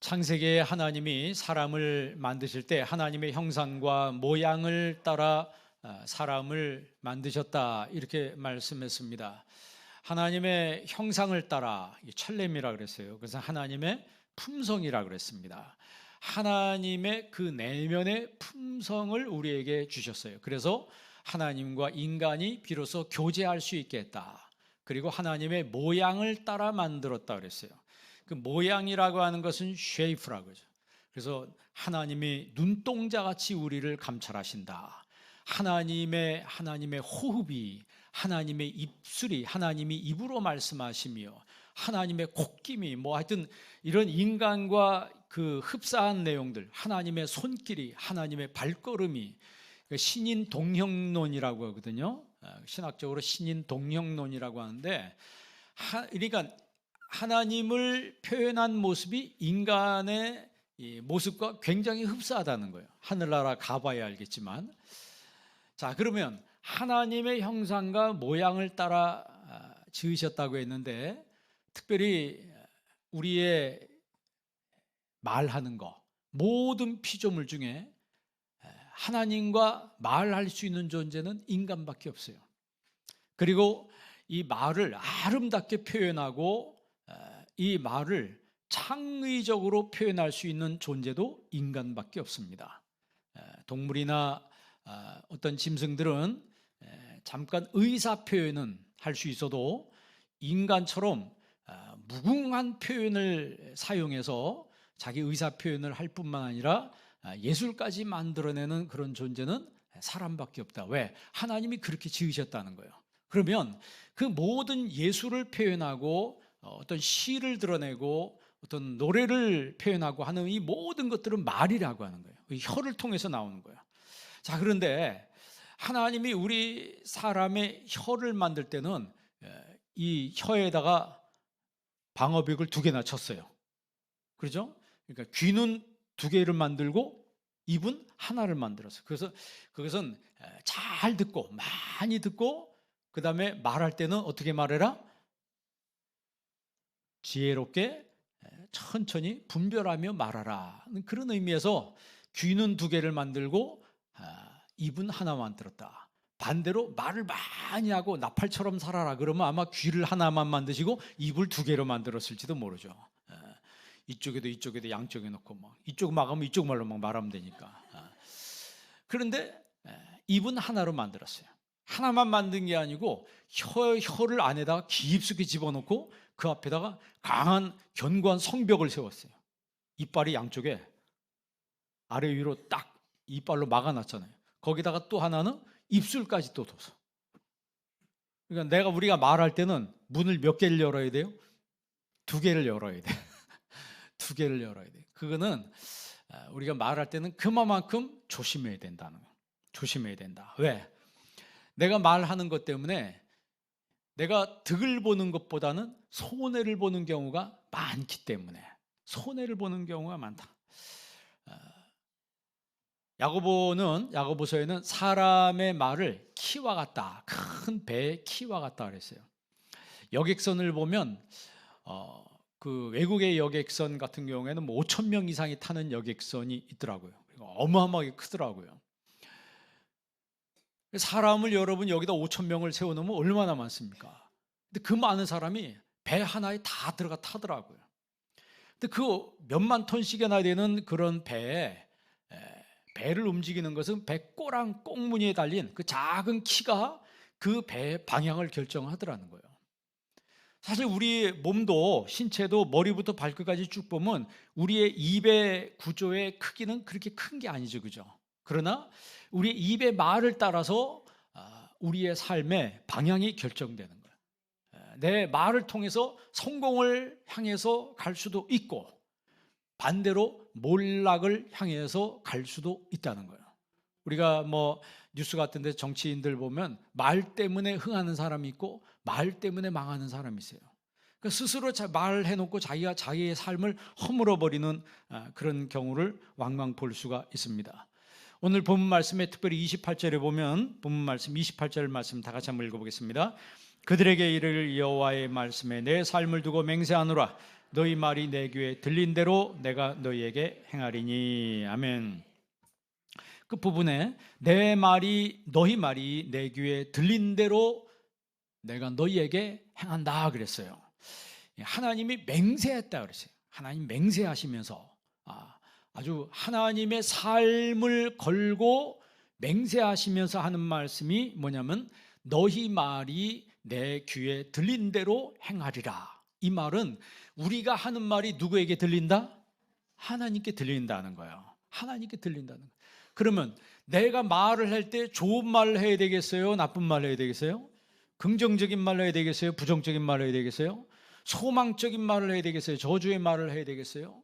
창세기에 하나님이 사람을 만드실 때 하나님의 형상과 모양을 따라 사람을 만드셨다, 이렇게 말씀했습니다. 하나님의 형상을 따라, 첼렘이라 그랬어요. 그래서 하나님의 품성이라 그랬습니다. 하나님의 그 내면의 품성을 우리에게 주셨어요. 그래서 하나님과 인간이 비로소 교제할 수 있게 했다. 그리고 하나님의 모양을 따라 만들었다 그랬어요. 그 모양이라고 하는 것은 쉐이프라고 하죠. 그래서 하나님이 눈동자같이 우리를 감찰하신다. 하나님의 호흡이, 하나님의 입술이, 하나님이 입으로 말씀하시며 하나님의 콧김이, 하여튼 이런 인간과 그 흡사한 내용들, 하나님의 손길이, 하나님의 발걸음이, 신인 동형론이라고 하거든요. 신학적으로 신인 동형론이라고 하는데, 그러니까 하나님을 표현한 모습이 인간의 모습과 굉장히 흡사하다는 거예요. 하늘나라 가봐야 알겠지만. 자, 그러면 하나님의 형상과 모양을 따라 지으셨다고 했는데, 특별히 우리의 말하는 거, 모든 피조물 중에 하나님과 말할 수 있는 존재는 인간밖에 없어요. 그리고 이 말을 아름답게 표현하고 이 말을 창의적으로 표현할 수 있는 존재도 인간밖에 없습니다. 동물이나 어떤 짐승들은 잠깐 의사 표현은 할 수 있어도 인간처럼 무궁한 표현을 사용해서 자기 의사 표현을 할 뿐만 아니라 예술까지 만들어내는 그런 존재는 사람밖에 없다. 왜? 하나님이 그렇게 지으셨다는 거예요. 그러면 그 모든 예술을 표현하고 어떤 시를 드러내고 어떤 노래를 표현하고 하는 이 모든 것들은 말이라고 하는 거예요. 혀를 통해서 나오는 거예요. 자, 그런데 하나님이 우리 사람의 혀를 만들 때는 이 혀에다가 방어벽을 2개나 쳤어요. 그렇죠? 그러니까 귀는 2개를 만들고 입은 하나를 만들었어요. 그래서 그것은 잘 듣고 많이 듣고, 그 다음에 말할 때는 어떻게 말해라? 지혜롭게 천천히 분별하며 말하라. 그런 의미에서 귀는 2개를 만들고 입은 하나 만들었다. 반대로 말을 많이 하고 나팔처럼 살아라 그러면 아마 귀를 하나만 만드시고 입을 2개로 만들었을지도 모르죠. 이쪽에도 양쪽에 놓고 이쪽 막으면 이쪽 말로 말하면 되니까. 그런데 입은 하나로 만들었어요. 하나만 만든 게 아니고 혀를 안에다가 깊숙이 집어넣고 그 앞에다가 강한 견고한 성벽을 세웠어요. 이빨이 양쪽에 아래 위로 딱 이빨로 막아놨잖아요. 거기다가 또 하나는 입술까지 또 둬서. 그러니까 우리가 말할 때는 문을 몇 개를 열어야 돼요? 2개를 열어야 돼. 2개를 열어야 돼. 그거는 우리가 말할 때는 그만큼 조심해야 된다는 거예요. 조심해야 된다. 왜? 내가 말하는 것 때문에 내가 득을 보는 것보다는 손해를 보는 경우가 많기 때문에, 손해를 보는 경우가 많다. 야고보서에는 사람의 말을 키와 같다, 큰 배의 키와 같다 그랬어요. 여객선을 보면 그 외국의 여객선 같은 경우에는 5,000명 이상이 타는 여객선이 있더라고요. 어마어마하게 크더라고요. 사람을 여러분 여기다 5,000명을 세워놓으면 얼마나 많습니까? 근데 그 많은 사람이 배 하나에 다 들어가 타더라고요. 근데 그 몇만 톤씩이나 되는 그런 배를 움직이는 것은 배 꼬랑 꽁무니에 달린 그 작은 키가 그 배의 방향을 결정하더라는 거예요. 사실 우리 몸도, 신체도 머리부터 발끝까지 쭉 보면 우리의 입의 구조의 크기는 그렇게 큰 게 아니죠, 그죠? 그러나 우리의 입의 말을 따라서 우리의 삶의 방향이 결정되는 거예요. 내 말을 통해서 성공을 향해서 갈 수도 있고 반대로 몰락을 향해서 갈 수도 있다는 거예요. 우리가 뉴스 같은 데 정치인들 보면 말 때문에 흥하는 사람이 있고 말 때문에 망하는 사람이 있어요. 그러니까 스스로 말해놓고 자기가 자기의 삶을 허물어버리는 그런 경우를 왕왕 볼 수가 있습니다. 오늘 본문 말씀에 특별히 28절에 보면 본문 말씀 28절 말씀 다 같이 한번 읽어보겠습니다. 그들에게 이를 여호와의 말씀에 내 삶을 두고 맹세하노라. 너희 말이 내 귀에 들린 대로 내가 너희에게 행하리니. 아멘. 그 부분에 너희 말이 내 귀에 들린 대로 내가 너희에게 행한다 그랬어요. 하나님이 맹세했다 그랬어요. 하나님 맹세하시면서 아주 하나님의 삶을 걸고 맹세하시면서 하는 말씀이 뭐냐면 너희 말이 내 귀에 들린 대로 행하리라. 이 말은 우리가 하는 말이 누구에게 들린다? 하나님께 들린다는 거예요. 하나님께 들린다는 거예요. 그러면 내가 말을 할 때 좋은 말을 해야 되겠어요? 나쁜 말을 해야 되겠어요? 긍정적인 말을 해야 되겠어요? 부정적인 말을 해야 되겠어요? 소망적인 말을 해야 되겠어요? 저주의 말을 해야 되겠어요?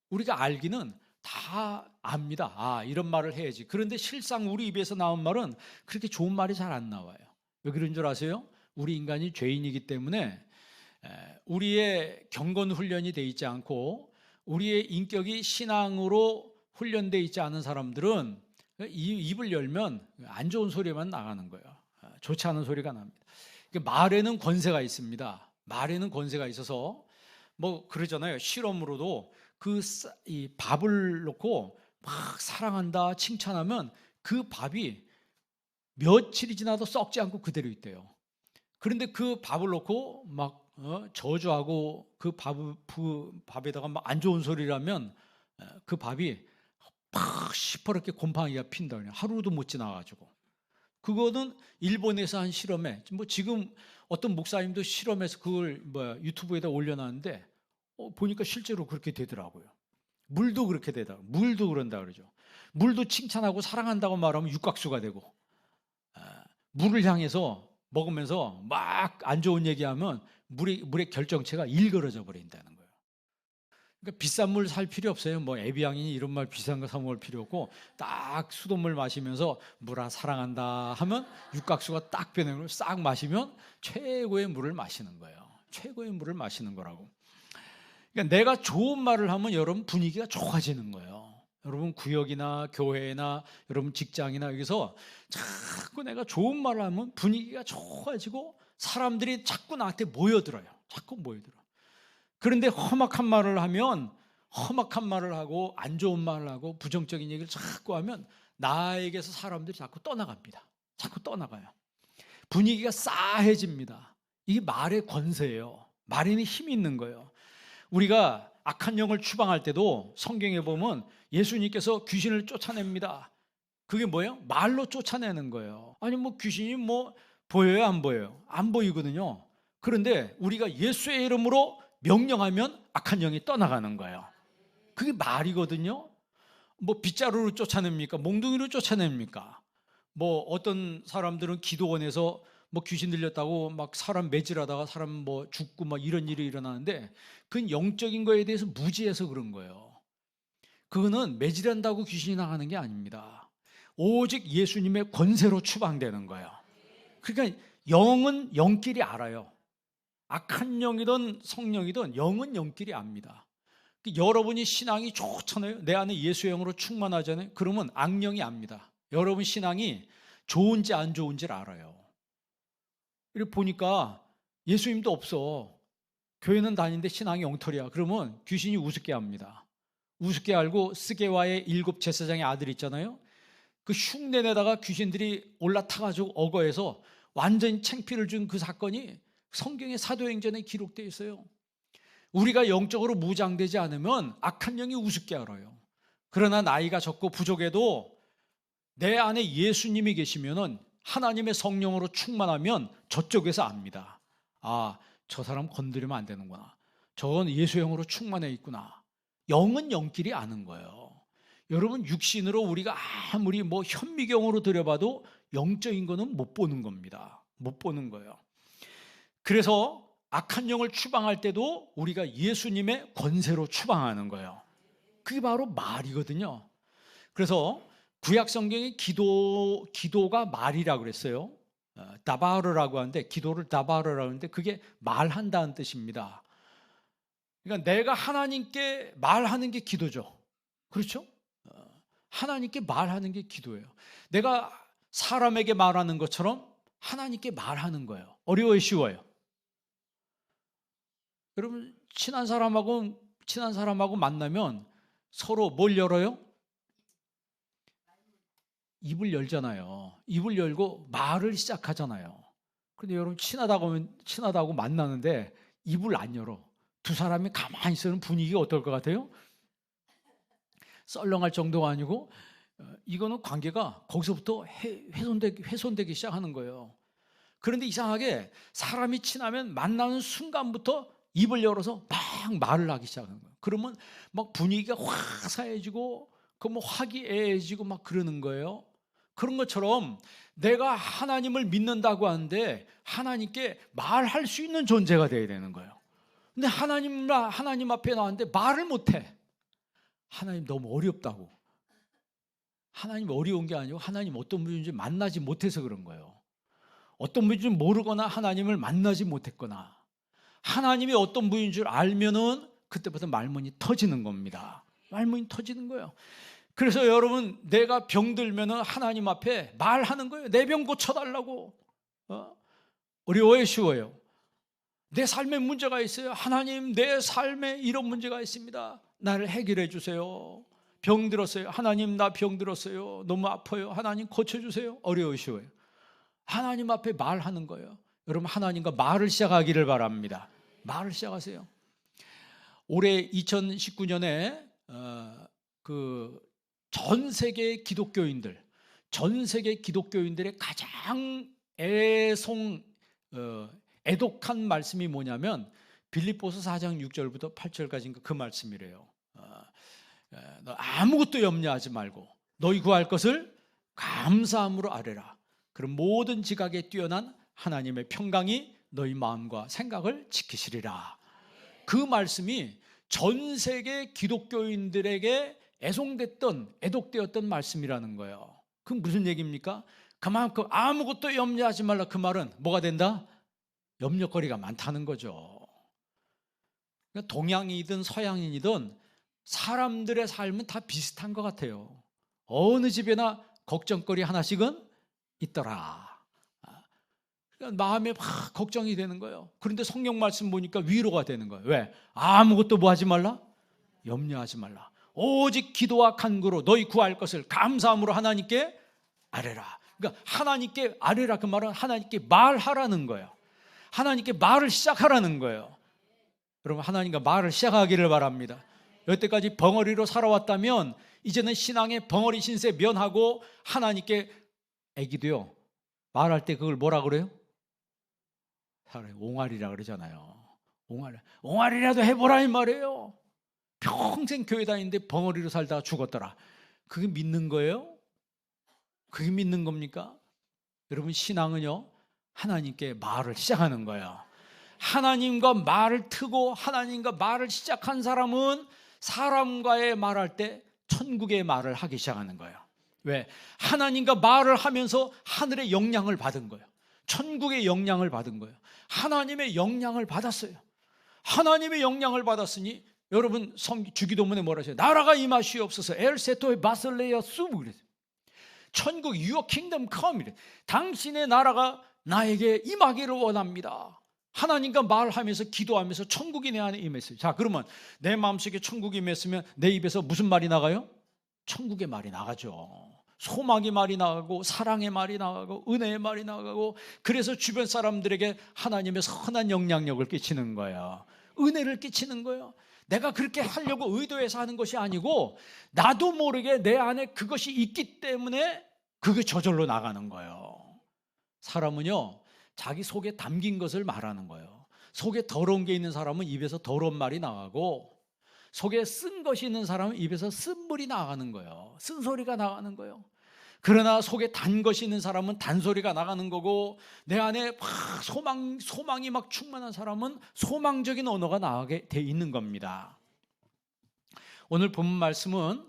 우리가 알기는 다 압니다. 이런 말을 해야지. 그런데 실상 우리 입에서 나온 말은 그렇게 좋은 말이 잘 안 나와요. 왜 그런 줄 아세요? 우리 인간이 죄인이기 때문에 우리의 경건 훈련이 돼 있지 않고 우리의 인격이 신앙으로 훈련돼 있지 않은 사람들은 입을 열면 안 좋은 소리만 나가는 거예요. 좋지 않은 소리가 납니다. 말에는 권세가 있습니다. 말에는 권세가 있어서 뭐 그러잖아요. 실험으로도 이 밥을 놓고 막 사랑한다 칭찬하면 그 밥이 며칠이 지나도 썩지 않고 그대로 있대요. 그런데 그 밥을 놓고 막 저주하고 그 밥에다가 막 안 좋은 소리를 하면 그 밥이 막 시퍼렇게 곰팡이가 핀다. 하루도 못 지나가지고. 그거는 일본에서 한 실험에 뭐 지금 어떤 목사님도 실험해서 그걸 유튜브에다 올려놨는데 보니까 실제로 그렇게 되더라고요. 물도 그렇게 되더라고요. 물도 그런다 그러죠. 물도 칭찬하고 사랑한다고 말하면 육각수가 되고 물을 향해서 먹으면서 막 안 좋은 얘기하면 물의 결정체가 일그러져 버린다는 거예요. 그러니까 비싼 물 살 필요 없어요. 뭐 에비앙이니 이런 말 비싼 거 사 먹을 필요 없고 딱 수돗물 마시면서 물아 사랑한다 하면 육각수가 딱 변하는 걸 싹 마시면 최고의 물을 마시는 거예요. 최고의 물을 마시는 거라고. 그러니까 내가 좋은 말을 하면 여러분 분위기가 좋아지는 거예요. 여러분 구역이나 교회나 여러분 직장이나 여기서 자꾸 내가 좋은 말을 하면 분위기가 좋아지고 사람들이 자꾸 나한테 모여들어요. 자꾸 모여들어. 그런데 험악한 말을 하면 험악한 말을 하고 안 좋은 말을 하고 부정적인 얘기를 자꾸 하면 나에게서 사람들이 자꾸 떠나갑니다. 자꾸 떠나가요. 분위기가 싸해집니다. 이게 말의 권세예요. 말에는 힘이 있는 거예요. 우리가 악한 영을 추방할 때도 성경에 보면 예수님께서 귀신을 쫓아냅니다. 그게 뭐예요? 말로 쫓아내는 거예요. 아니 뭐 귀신이 뭐 보여요? 안 보여요? 안 보이거든요. 그런데 우리가 예수의 이름으로 명령하면 악한 영이 떠나가는 거예요. 그게 말이거든요. 뭐 빗자루로 쫓아냅니까? 몽둥이로 쫓아냅니까? 뭐 어떤 사람들은 기도원에서 뭐 귀신 들렸다고 막 사람 매질하다가 사람 뭐 죽고 막 이런 일이 일어나는데 그건 영적인 거에 대해서 무지해서 그런 거예요. 그거는 매질한다고 귀신이 나가는 게 아닙니다. 오직 예수님의 권세로 추방되는 거예요. 그러니까 영은 영끼리 알아요. 악한 영이든 성령이든 영은 영끼리 압니다. 여러분이 신앙이 좋잖아요. 내 안에 예수의 영으로 충만하잖아요. 그러면 악령이 압니다. 여러분 신앙이 좋은지 안 좋은지를 알아요. 이렇게 보니까 예수님도 없어. 교회는 다니는데 신앙이 엉터리야. 그러면 귀신이 우습게 합니다. 우습게 알고 스게와의 7 제사장의 아들 있잖아요. 그 흉내내다가 귀신들이 올라타가지고 어거해서 완전히 창피를 준 그 사건이 성경의 사도행전에 기록되어 있어요. 우리가 영적으로 무장되지 않으면 악한 영이 우습게 알아요. 그러나 나이가 적고 부족해도 내 안에 예수님이 계시면은 하나님의 성령으로 충만하면 저쪽에서 압니다. 저 사람 건드리면 안 되는구나. 저건 예수의 영으로 충만해 있구나. 영은 영끼리 아는 거예요. 여러분 육신으로 우리가 아무리 뭐 현미경으로 들여봐도 영적인 거는 못 보는 겁니다. 못 보는 거예요. 그래서 악한 영을 추방할 때도 우리가 예수님의 권세로 추방하는 거예요. 그게 바로 말이거든요. 그래서 구약 성경의 기도가 말이라고 그랬어요. 다바르라고 하는데 기도를 다바르라고 하는데 그게 말한다는 뜻입니다. 그러니까 내가 하나님께 말하는 게 기도죠. 그렇죠? 하나님께 말하는 게 기도예요. 내가 사람에게 말하는 것처럼 하나님께 말하는 거예요. 어려워요, 쉬워요? 여러분 친한 사람하고 만나면 서로 뭘 열어요? 입을 열잖아요. 입을 열고 말을 시작하잖아요. 근데 여러분 친하다고 만나는데 입을 안 열어. 두 사람이 가만히 있으면 분위기가 어떨 것 같아요? 썰렁할 정도가 아니고 이거는 관계가 거기서부터 훼손되기 시작하는 거예요. 그런데 이상하게 사람이 친하면 만나는 순간부터 입을 열어서 막 말을 하기 시작하는 거예요. 그러면 막 분위기가 화사해지고 화기애애해지고 막 그러는 거예요. 그런 것처럼 내가 하나님을 믿는다고 하는데 하나님께 말할 수 있는 존재가 되어야 되는 거예요. 근데 하나님 앞에 나왔는데 말을 못해. 하나님 너무 어렵다고. 하나님 어려운 게 아니고 하나님 어떤 분인지 만나지 못해서 그런 거예요. 어떤 분인지 모르거나 하나님을 만나지 못했거나 하나님이 어떤 분인 줄 알면은 그때부터 말문이 터지는 겁니다. 말문이 터지는 거예요. 그래서 여러분 내가 병들면은 하나님 앞에 말하는 거예요. 내 병 고쳐달라고. 어려워요, 쉬워요? 내 삶에 문제가 있어요. 하나님, 내 삶에 이런 문제가 있습니다. 나를 해결해 주세요. 병 들었어요. 하나님, 나 병 들었어요. 너무 아파요. 하나님 고쳐주세요. 어려워요, 쉬워요? 하나님 앞에 말하는 거예요. 여러분 하나님과 말을 시작하기를 바랍니다. 말을 시작하세요. 올해 2019년에 전 세계 기독교인들의 가장 애독한 말씀이 뭐냐면 빌립보서 4장 6절부터 8절까지인가 그 말씀이래요. 너 아무것도 염려하지 말고 너희 구할 것을 감사함으로 아뢰라. 그럼 모든 지각에 뛰어난 하나님의 평강이 너희 마음과 생각을 지키시리라. 그 말씀이 전 세계 기독교인들에게 애독되었던 말씀이라는 거예요. 그럼 무슨 얘기입니까? 그만큼 아무것도 염려하지 말라. 그 말은 뭐가 된다? 염려거리가 많다는 거죠. 그러니까 동양이든 서양인이든 사람들의 삶은 다 비슷한 것 같아요. 어느 집에나 걱정거리 하나씩은 있더라. 그러니까 마음에 막 걱정이 되는 거예요. 그런데 성경 말씀 보니까 위로가 되는 거예요. 왜? 아무것도 뭐 하지 말라? 염려하지 말라. 오직 기도와 간구로 너희 구할 것을 감사함으로 하나님께 아뢰라. 그러니까 하나님께 아뢰라, 그 말은 하나님께 말하라는 거예요. 하나님께 말을 시작하라는 거예요. 여러분 하나님과 말을 시작하기를 바랍니다. 여태까지 벙어리로 살아왔다면 이제는 신앙의 벙어리 신세 면하고 하나님께, 애기도요 말할 때 그걸 뭐라 그래요? 옹알이라 그러잖아요. 옹알이라도 해보라 이 말이에요. 평생 교회 다니는데 벙어리로 살다가 죽었더라. 그게 믿는 거예요? 그게 믿는 겁니까? 여러분 신앙은요 하나님께 말을 시작하는 거예요. 하나님과 말을 트고 하나님과 말을 시작한 사람은 사람과의 말할 때 천국의 말을 하기 시작하는 거예요. 왜? 하나님과 말을 하면서 하늘의 영향을 받은 거예요. 천국의 영향을 받은 거예요. 하나님의 영향을 받았어요. 하나님의 영향을 받았으니 여러분 주기도문에 뭐라 하세요? 나라가 임하시옵소서. 엘세토의 바슬레야 수 그랬어요. 천국 Your kingdom come. 당신의 나라가 나에게 임하기를 원합니다. 하나님과 말하면서 기도하면서 천국이 내 안에 임했어요. 자, 그러면 내 마음속에 천국이 임했으면 내 입에서 무슨 말이 나가요? 천국의 말이 나가죠. 소망의 말이 나가고 사랑의 말이 나가고 은혜의 말이 나가고, 그래서 주변 사람들에게 하나님의 선한 영향력을 끼치는 거예요. 은혜를 끼치는 거예요. 내가 그렇게 하려고 의도해서 하는 것이 아니고 나도 모르게 내 안에 그것이 있기 때문에 그게 저절로 나가는 거예요. 사람은요 자기 속에 담긴 것을 말하는 거예요. 속에 더러운 게 있는 사람은 입에서 더러운 말이 나가고, 속에 쓴 것이 있는 사람은 입에서 쓴물이 나가는 거예요. 쓴소리가 나가는 거예요. 그러나 속에 단 것이 있는 사람은 단소리가 나가는 거고, 내 안에 막 소망이 막 충만한 사람은 소망적인 언어가 나가게 돼 있는 겁니다. 오늘 본 말씀은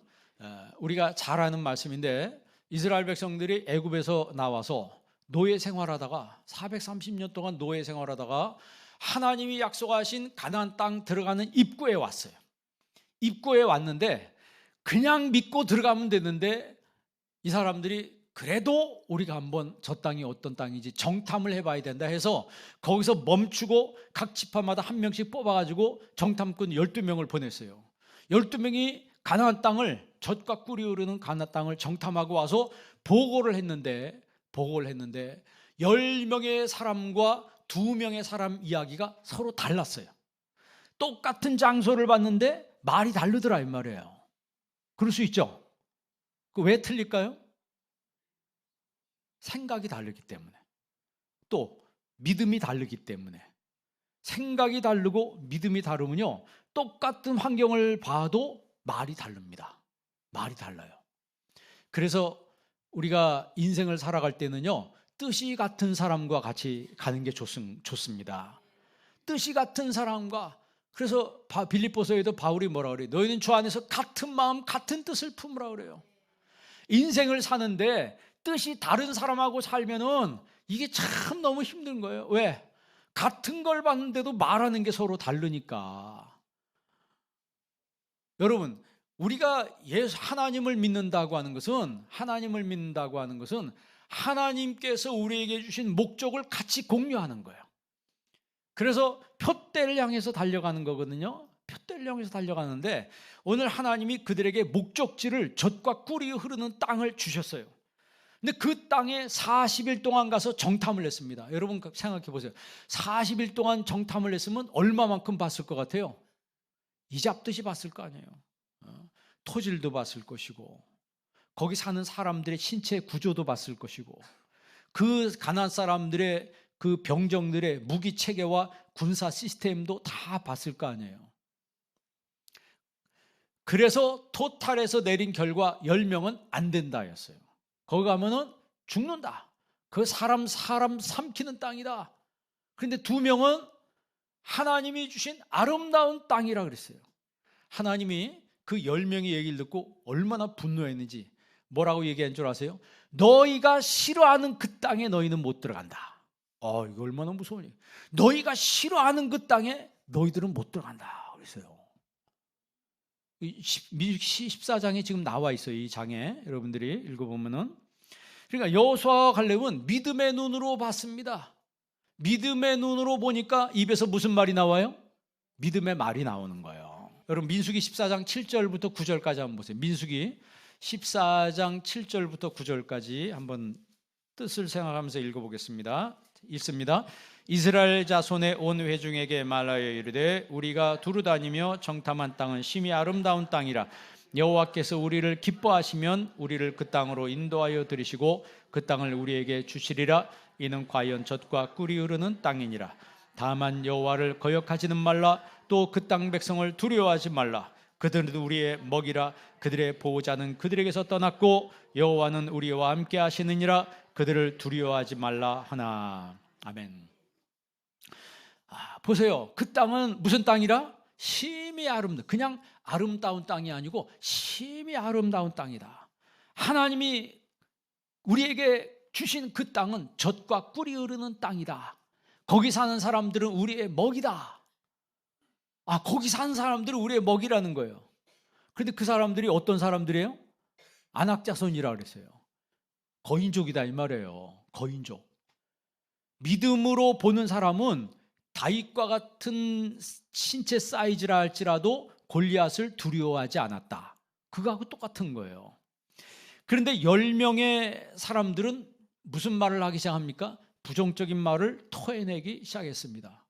우리가 잘 아는 말씀인데, 이스라엘 백성들이 애굽에서 나와서 노예 생활하다가 430년 동안 노예 생활하다가 하나님이 약속하신 가나안 땅 들어가는 입구에 왔어요. 입구에 왔는데 그냥 믿고 들어가면 되는데 이 사람들이 그래도 우리가 한번 저 땅이 어떤 땅인지 정탐을 해봐야 된다 해서 거기서 멈추고 각 지파마다 한 명씩 뽑아가지고 정탐꾼 12명을 보냈어요. 12명이 가나안 땅을, 젖과 꿀이 흐르는 가나안 땅을 정탐하고 와서 보고를 했는데 10명의 사람과 2명의 사람 이야기가 서로 달랐어요. 똑같은 장소를 봤는데 말이 다르더라 이 말이에요. 그럴 수 있죠. 왜 틀릴까요? 생각이 다르기 때문에, 또 믿음이 다르기 때문에. 생각이 다르고 믿음이 다르면요, 똑같은 환경을 봐도 말이 다릅니다. 말이 달라요. 그래서 우리가 인생을 살아갈 때는요, 뜻이 같은 사람과 같이 가는 게 좋습니다. 뜻이 같은 사람과. 그래서 빌립보서에도 바울이 뭐라 그래요? 너희는 주 안에서 같은 마음 같은 뜻을 품으라 그래요. 인생을 사는데 뜻이 다른 사람하고 살면은 이게 참 너무 힘든 거예요. 왜? 같은 걸 봤는데도 말하는 게 서로 다르니까. 여러분, 우리가 하나님을 믿는다고 하는 것은 하나님께서 우리에게 주신 목적을 같이 공유하는 거예요. 그래서 표대를 향해서 달려가는 거거든요. 표대를 향해서 달려가는데 오늘 하나님이 그들에게 목적지를 젖과 꿀이 흐르는 땅을 주셨어요. 근데 그 땅에 40일 동안 가서 정탐을 했습니다. 여러분 생각해 보세요. 40일 동안 정탐을 했으면 얼마만큼 봤을 것 같아요? 이 잡듯이 봤을 거 아니에요. 토질도 봤을 것이고, 거기 사는 사람들의 신체 구조도 봤을 것이고, 그 가나안 사람들의 그 병정들의 무기 체계와 군사 시스템도 다 봤을 거 아니에요. 그래서 토탈에서 내린 결과 10명은 안 된다였어요. 거기 가면은 죽는다. 그 사람 삼키는 땅이다. 그런데 2명은 하나님이 주신 아름다운 땅이라 그랬어요. 하나님이 그 10명의 얘기를 듣고 얼마나 분노했는지 뭐라고 얘기한 줄 아세요? 너희가 싫어하는 그 땅에 너희는 못 들어간다. 이거 얼마나 무서운 얘기. 너희가 싫어하는 그 땅에 너희들은 못 들어간다 그랬어요. 민수기 14장에 지금 나와 있어요. 이 장에 여러분들이 읽어보면은. 그러니까 여호수아와 갈렙은 믿음의 눈으로 봤습니다. 믿음의 눈으로 보니까 입에서 무슨 말이 나와요? 믿음의 말이 나오는 거예요. 여러분 민수기 14장 7절부터 9절까지 한번 보세요. 민수기 14장 7절부터 9절까지 한번 뜻을 생각하면서 읽어보겠습니다. 읽습니다. 이스라엘 자손의 온 회중에게 말하여 이르되 우리가 두루 다니며 정탐한 땅은 심히 아름다운 땅이라. 여호와께서 우리를 기뻐하시면 우리를 그 땅으로 인도하여 들이시고 그 땅을 우리에게 주시리라. 이는 과연 젖과 꿀이 흐르는 땅이니라. 다만 여호와를 거역하지는 말라. 또 그 땅 백성을 두려워하지 말라. 그들은 우리의 먹이라. 그들의 보호자는 그들에게서 떠났고 여호와는 우리와 함께 하시느니라. 그들을 두려워하지 말라 하나. 아멘. 보세요. 그 땅은 무슨 땅이라? 심히 아름다운, 그냥 아름다운 땅이 아니고 심히 아름다운 땅이다. 하나님이 우리에게 주신 그 땅은 젖과 꿀이 흐르는 땅이다. 거기 사는 사람들은 우리의 먹이다. 거기 사는 사람들은 우리의 먹이라는 거예요. 그런데 그 사람들이 어떤 사람들이에요? 안악자손이라 그랬어요. 거인족이다 이 말이에요. 거인족. 믿음으로 보는 사람은 다윗과 같은 신체 사이즈라 할지라도 골리앗을 두려워하지 않았다. 그거하고 똑같은 거예요. 그런데 10명의 사람들은 무슨 말을 하기 시작합니까? 부정적인 말을 토해내기 시작했습니다.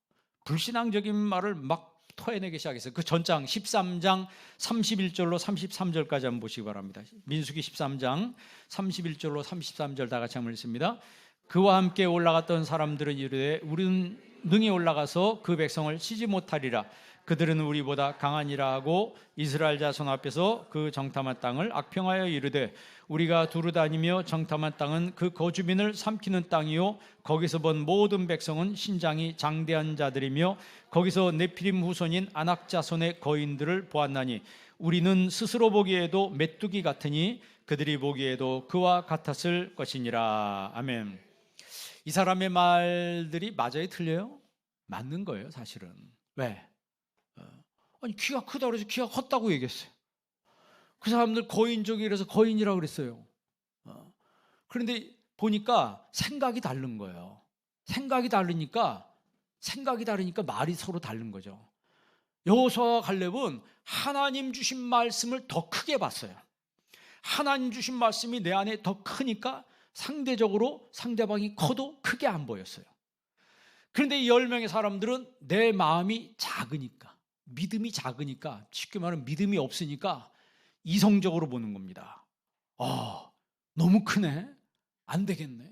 불신앙적인 말을 막 토해내기 시작했어요. 그 전장 13장 31절로 33절까지 한번 보시기 바랍니다. 민수기 13장 31절로 33절 다 같이 한번 읽습니다. 그와 함께 올라갔던 사람들은 이르되 우리는 능히 올라가서 그 백성을 치지 못하리라. 그들은 우리보다 강하니라 하고 이스라엘 자손 앞에서 그 정탐한 땅을 악평하여 이르되 우리가 두루 다니며 정탐한 땅은 그 거주민을 삼키는 땅이요 거기서 본 모든 백성은 신장이 장대한 자들이며 거기서 네피림 후손인 아낙 자손의 거인들을 보았나니 우리는 스스로 보기에도 메뚜기 같으니 그들이 보기에도 그와 같았을 것이니라. 아멘. 이 사람의 말들이 맞아요, 틀려요? 맞는 거예요, 사실은. 왜? 아니 키가 크다고 해서 키가 컸다고 얘기했어요. 그 사람들 거인족이라서 거인이라고 그랬어요. 그런데 보니까 생각이 다른 거예요. 생각이 다르니까 말이 서로 다른 거죠. 여호수아와 갈렙은 하나님 주신 말씀을 더 크게 봤어요. 하나님 주신 말씀이 내 안에 더 크니까 상대적으로 상대방이 커도 크게 안 보였어요. 그런데 이 10명의 사람들은 내 마음이 작으니까, 믿음이 작으니까, 쉽게 말하면 믿음이 없으니까 이성적으로 보는 겁니다. 너무 크네, 안 되겠네.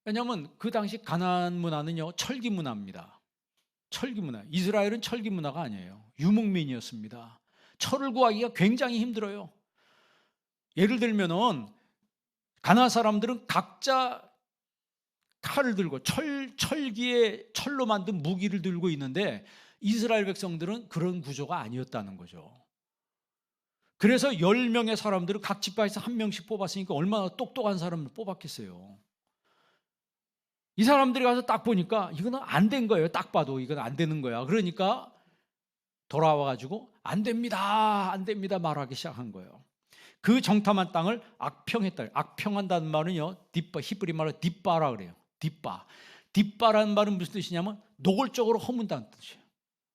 왜냐하면 그 당시 가나안 문화는요, 철기 문화입니다. 철기 문화. 이스라엘은 철기 문화가 아니에요. 유목민이었습니다. 철을 구하기가 굉장히 힘들어요. 예를 들면은 가나안 사람들은 각자 칼을 들고 철기에 철로 만든 무기를 들고 있는데 이스라엘 백성들은 그런 구조가 아니었다는 거죠. 그래서 10명의 사람들을 각 지파에서 한 명씩 뽑았으니까 얼마나 똑똑한 사람을 뽑았겠어요. 이 사람들이 가서 딱 보니까 이거는 안 된 거예요. 딱 봐도 이건 안 되는 거야. 그러니까 돌아와가지고 안 됩니다, 안 됩니다 말하기 시작한 거예요. 그 정탐한 땅을 악평했다. 악평한다는 말은요, 딥바, 히브리 말로 딥바라 그래요. 딥바라는 말은 무슨 뜻이냐면 노골적으로 허문다는 뜻이에요.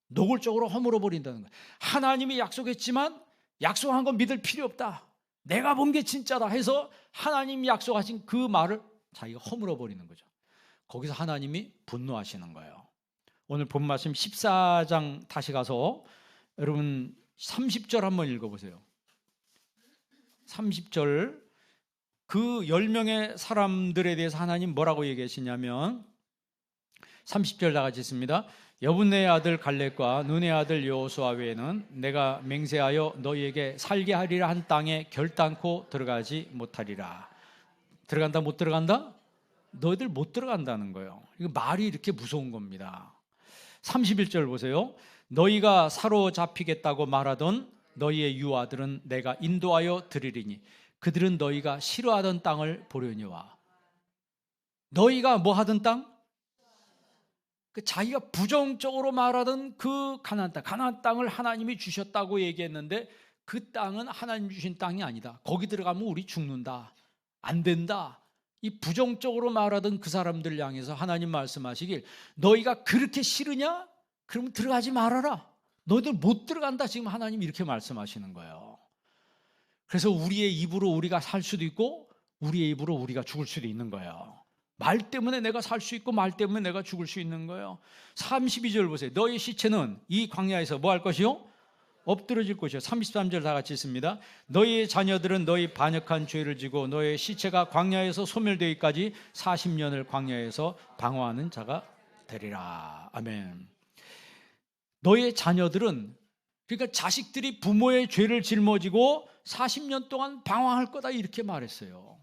노골적으로 허물어 버린다는 거예요. 하나님이 약속했지만 약속한 건 믿을 필요 없다, 내가 본 게 진짜다 해서 하나님이 약속하신 그 말을 자기가 허물어 버리는 거죠. 거기서 하나님이 분노하시는 거예요. 오늘 본 말씀 14장 다시 가서 여러분 30절 한번 읽어보세요. 30절, 그 10명의 사람들에 대해서 하나님 뭐라고 얘기하시냐면 30절 다 같이 있습니다. 여분의 아들 갈렙과 눈의 아들 여호수아 외에는 내가 맹세하여 너희에게 살게 하리라 한 땅에 결단코 들어가지 못하리라. 들어간다 못 들어간다? 너희들 못 들어간다는 거예요. 이거 말이 이렇게 무서운 겁니다. 31절 보세요. 너희가 사로잡히겠다고 말하던 너희의 유아들은 내가 인도하여 드리리니 그들은 너희가 싫어하던 땅을 보려니와. 너희가 뭐 하던 땅? 자기가 부정적으로 말하던 그 가나안 땅을 하나님이 주셨다고 얘기했는데 그 땅은 하나님 주신 땅이 아니다. 거기 들어가면 우리 죽는다, 안 된다, 이 부정적으로 말하던 그 사람들 향해서 하나님 말씀하시길, 너희가 그렇게 싫으냐? 그러면 들어가지 말아라. 너희들 못 들어간다. 지금 하나님이 이렇게 말씀하시는 거예요. 그래서 우리의 입으로 우리가 살 수도 있고 우리의 입으로 우리가 죽을 수도 있는 거예요. 말 때문에 내가 살 수 있고 말 때문에 내가 죽을 수 있는 거예요. 32절 보세요. 너희 시체는 이 광야에서 뭐 할 것이요? 엎드러질 것이요. 33절 다 같이 있습니다. 너희의 자녀들은 너희 반역한 죄를 지고 너희의 시체가 광야에서 소멸되기까지 40년을 광야에서 방황하는 자가 되리라. 아멘. 너희의 자녀들은, 그러니까 자식들이 부모의 죄를 짊어지고 40년 동안 방황할 거다 이렇게 말했어요.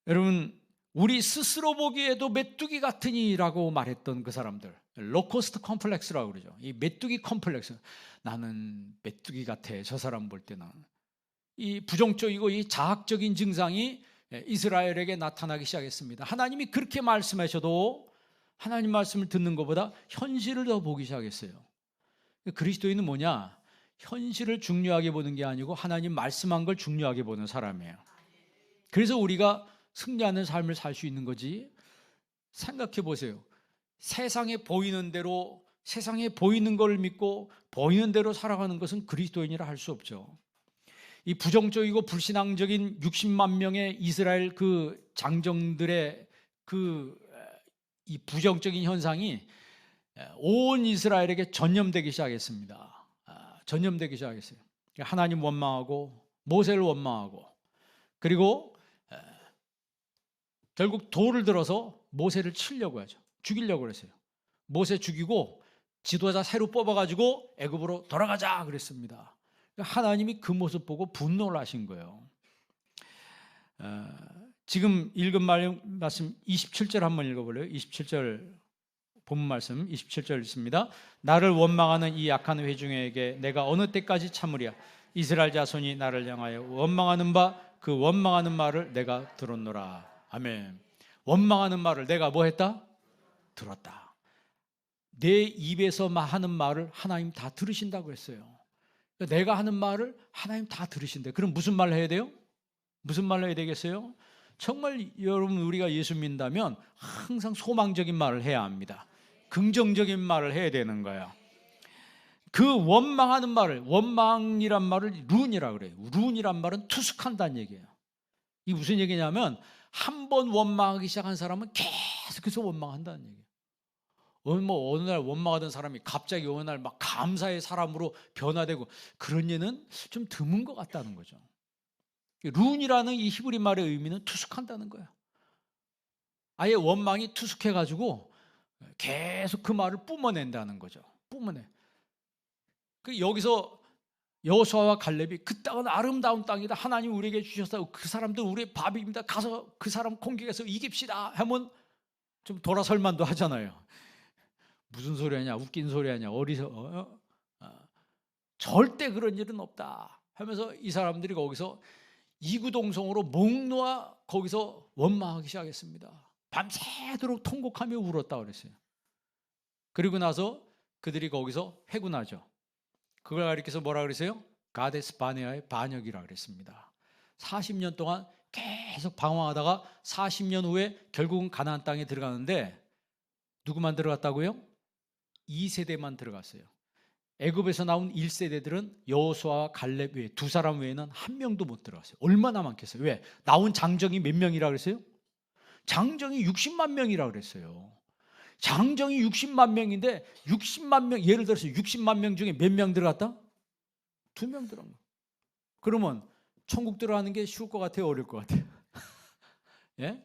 여러분, 우리 스스로 보기에도 메뚜기 같으니라고 말했던 그 사람들, 로코스트 컴플렉스라고 그러죠. 이 메뚜기 컴플렉스, 나는 메뚜기 같아, 저 사람 볼 때는. 이 부정적이고 이 자학적인 증상이 이스라엘에게 나타나기 시작했습니다. 하나님이 그렇게 말씀하셔도 하나님 말씀을 듣는 것보다 현실을 더 보기 시작했어요. 그리스도인은 뭐냐? 현실을 중요하게 보는 게 아니고 하나님 말씀한 걸 중요하게 보는 사람이에요. 그래서 우리가 승리하는 삶을 살 수 있는 거지. 생각해 보세요. 세상에 보이는 대로, 세상에 보이는 걸 믿고 보이는 대로 살아가는 것은 그리스도인이라 할 수 없죠. 이 부정적이고 불신앙적인 60만 명의 이스라엘 그 장정들의 이 부정적인 현상이 온 이스라엘에게 전염되기 시작했습니다. 전염되기 시작했어요. 하나님 원망하고 모세를 원망하고, 그리고 결국 돌을 들어서 모세를 치려고 하죠. 죽이려고 그랬어요. 모세 죽이고 지도자 새로 뽑아가지고 애굽으로 돌아가자 그랬습니다. 하나님이 그 모습 보고 분노를 하신 거예요. 지금 읽은 말씀 27절 한번 읽어볼래요? 27절 본문 말씀 27절 있습니다. 나를 원망하는 이 약한 회중에게 내가 어느 때까지 참으랴? 이스라엘 자손이 나를 향하여 원망하는 바 그 원망하는 말을 내가 들었노라. 아멘. 원망하는 말을 내가 뭐 했다? 들었다. 내 입에서 하는 말을 하나님 다 들으신다고 했어요. 내가 하는 말을 하나님 다 들으신대. 그럼 무슨 말을 해야 돼요? 무슨 말을 해야 되겠어요? 정말 여러분 우리가 예수 믿는다면 항상 소망적인 말을 해야 합니다. 긍정적인 말을 해야 되는 거예요. 그 원망하는 말을, 원망이란 말을 룬이라고 그래요. 룬이란 말은 투숙한다는 얘기예요. 이게 무슨 얘기냐면 한 번 원망하기 시작한 사람은 계속해서 원망한다는 얘기예요. 어느 날 원망하던 사람이 갑자기 어느 날 막 감사의 사람으로 변화되고 그런 예는 좀 드문 것 같다는 거죠. 룬이라는 이 히브리 말의 의미는 투숙한다는 거예요. 아예 원망이 투숙해가지고 계속 그 말을 뿜어낸다는 거죠. 뿜어내. 여기서 여호수아와 갈렙이 그 땅은 아름다운 땅이다. 하나님 우리에게 주셨다고 그 사람들 우리의 밥입니다. 가서 그 사람 공격해서 이깁시다 하면 좀 돌아설만도 하잖아요. 무슨 소리 하냐, 웃긴 소리 하냐, 절대 그런 일은 없다 하면서 이 사람들이 거기서 이구동성으로 목 놓아 거기서 원망하기 시작했습니다. 밤새도록 통곡하며 울었다 그랬어요. 그리고 나서 그들이 거기서 회군하죠. 그걸 가리켜서 뭐라 그랬어요? 가데스 바네아의 반역이라 그랬습니다. 40년 동안 계속 방황하다가 40년 후에 결국은 가나안 땅에 들어가는데 누구만 들어갔다고요? 2세대만 들어갔어요. 애굽에서 나온 1세대들은 여호수아와 갈렙 외에 두 사람 외에는 한 명도 못 들어갔어요. 얼마나 많겠어요? 왜? 나온 장정이 몇 명이라 그랬어요? 장정이 60만 명이라 그랬어요. 장정이 60만 명인데 60만 명, 예를 들어서 60만 명 중에 몇 명 들어갔다? 2명 들어간 거예요. 그러면 천국 들어가는 게 쉬울 것 같아요? 어려울 것 같아요? 예?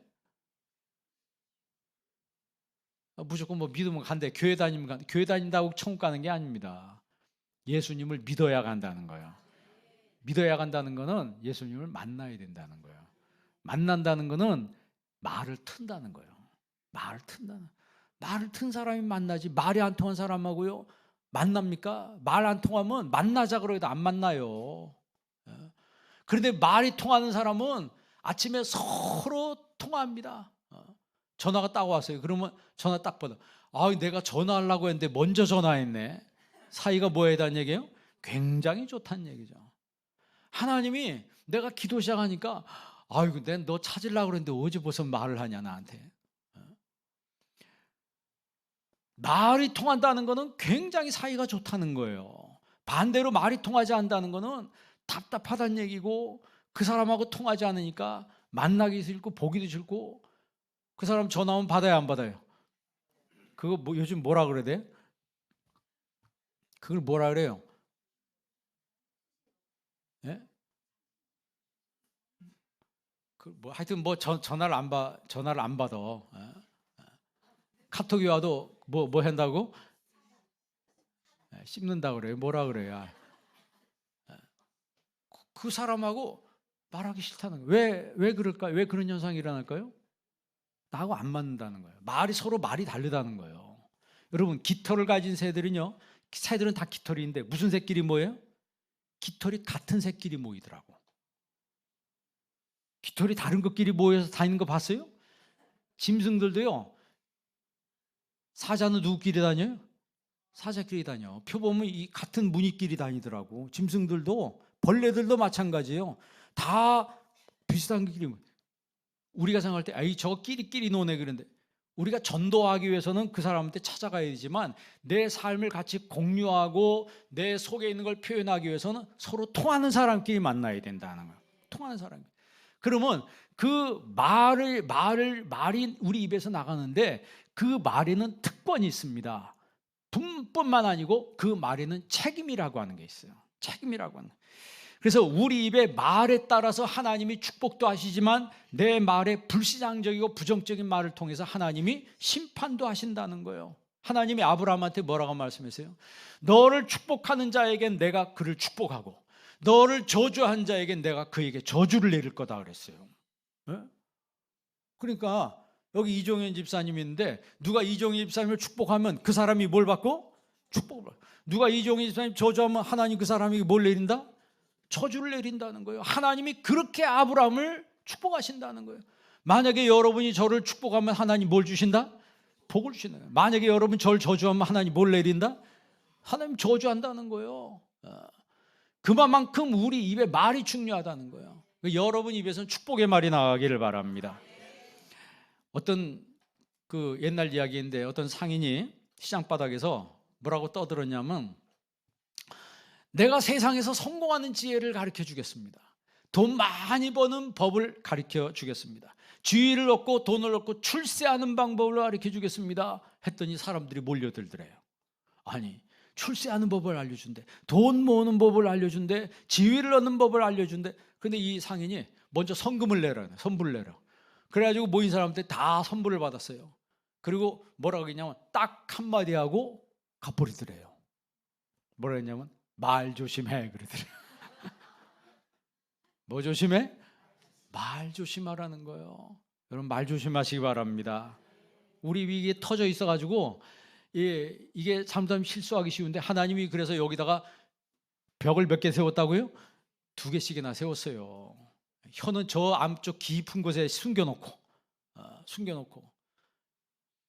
무조건 뭐 믿으면 간대. 교회 다니면 간대. 교회 다닌다고 천국 가는 게 아닙니다. 예수님을 믿어야 간다는 거예요. 믿어야 간다는 거는 예수님을 만나야 된다는 거예요. 만난다는 거는 말을 튼다는 거예요. 말을 튼 사람이 만나지 말이 안 통한 사람하고요 만납니까? 말 안 통하면 만나자 그래도 안 만나요. 그런데 말이 통하는 사람은 아침에 서로 통화합니다. 전화가 딱 왔어요. 그러면 전화 딱 받아. 내가 전화하려고 했는데 먼저 전화했네. 사이가 뭐에 대한 얘기예요? 굉장히 좋다는 얘기죠. 하나님이 내가 기도 시작하니까 내가 너 찾으려고 그랬는데 어제 벌써 말을 하냐 나한테. 말이 통한다는 것은 굉장히 사이가 좋다는 거예요. 반대로 말이 통하지 않는다는 것은 답답하다는 얘기고 그 사람하고 통하지 않으니까 만나기 싫고 보기도 싫고 그 사람 전화 오면 받아야 안 받아요? 그거 요즘 뭐라 그래야 돼? 그걸 뭐라 그래요? 예? 하여튼 전화를 안 받아. 카톡이 와도 뭐 한다고? 씹는다 그래요. 뭐라 그래요? 그 사람하고 말하기 싫다는 거예요. 왜 그럴까? 왜 그런 현상이 일어날까요? 나하고 안 맞는다는 거예요. 서로 말이 다르다는 거예요. 여러분 깃털을 가진 새들은요. 새들은 다 깃털이 있는데 무슨 새끼리 모여요? 깃털이 같은 새끼리 모이더라고. 깃털이 다른 것끼리 모여서 다니는 거 봤어요? 짐승들도요. 사자는 누구끼리 다녀요? 사자끼리 다녀. 표범은 이 같은 무늬끼리 다니더라고. 짐승들도 벌레들도 마찬가지예요. 다 비슷한 끼리. 우리가 생각할 때 저 끼리끼리 노네 그런데 우리가 전도하기 위해서는 그 사람한테 찾아가야 되지만 내 삶을 같이 공유하고 내 속에 있는 걸 표현하기 위해서는 서로 통하는 사람끼리 만나야 된다는 거예요. 통하는 사람. 그러면 그 말이 우리 입에서 나가는데 그 말에는 특권이 있습니다. 뿐만 아니고 그 말에는 책임이라고 하는 게 있어요. 책임이라고 하는. 그래서 우리 입의 말에 따라서 하나님이 축복도 하시지만 내 말에 불신앙적이고 부정적인 말을 통해서 하나님이 심판도 하신다는 거예요. 하나님이 아브라함한테 뭐라고 말씀하세요? 너를 축복하는 자에겐 내가 그를 축복하고 너를 저주한 자에겐 내가 그에게 저주를 내릴 거다 그랬어요. 네? 그러니까 여기 이종현 집사님이 있는데 누가 이종현 집사님을 축복하면 그 사람이 뭘 받고? 축복을 받고. 누가 이종현 집사님 저주하면 하나님 그 사람에게 뭘 내린다? 저주를 내린다는 거예요. 하나님이 그렇게 아브라함을 축복하신다는 거예요. 만약에 여러분이 저를 축복하면 하나님 뭘 주신다? 복을 주신다. 만약에 여러분 저를 저주하면 하나님 뭘 내린다? 하나님 저주한다는 거예요. 그만큼 우리 입에 말이 중요하다는 거예요. 여러분 입에서는 축복의 말이 나가기를 바랍니다. 어떤 그 옛날 이야기인데 어떤 상인이 시장 바닥에서 뭐라고 떠들었냐면, 내가 세상에서 성공하는 지혜를 가르쳐 주겠습니다. 돈 많이 버는 법을 가르쳐 주겠습니다. 주의를 얻고 돈을 얻고 출세하는 방법을 가르쳐 주겠습니다. 했더니 사람들이 몰려들더래요. 아니, 출세하는 법을 알려준대, 돈 모으는 법을 알려준대, 지위를 얻는 법을 알려준대. 근데 이 상인이 먼저 선금을 내라, 선불을 내라. 그래가지고 모인 사람한테 다 선불을 받았어요. 그리고 뭐라고 했냐면 딱 한마디 하고 갚버리더래요. 뭐라 했냐면 말 조심해 그러더래요. 뭐 조심해? 말 조심하라는 거예요. 여러분, 말 조심하시기 바랍니다. 우리 위기에 터져 있어가지고 이게 잘못하면 실수하기 쉬운데, 하나님이 그래서 여기다가 벽을 몇 개 세웠다고요? 2개씩이나 세웠어요. 혀는 저 암쪽 깊은 곳에 숨겨놓고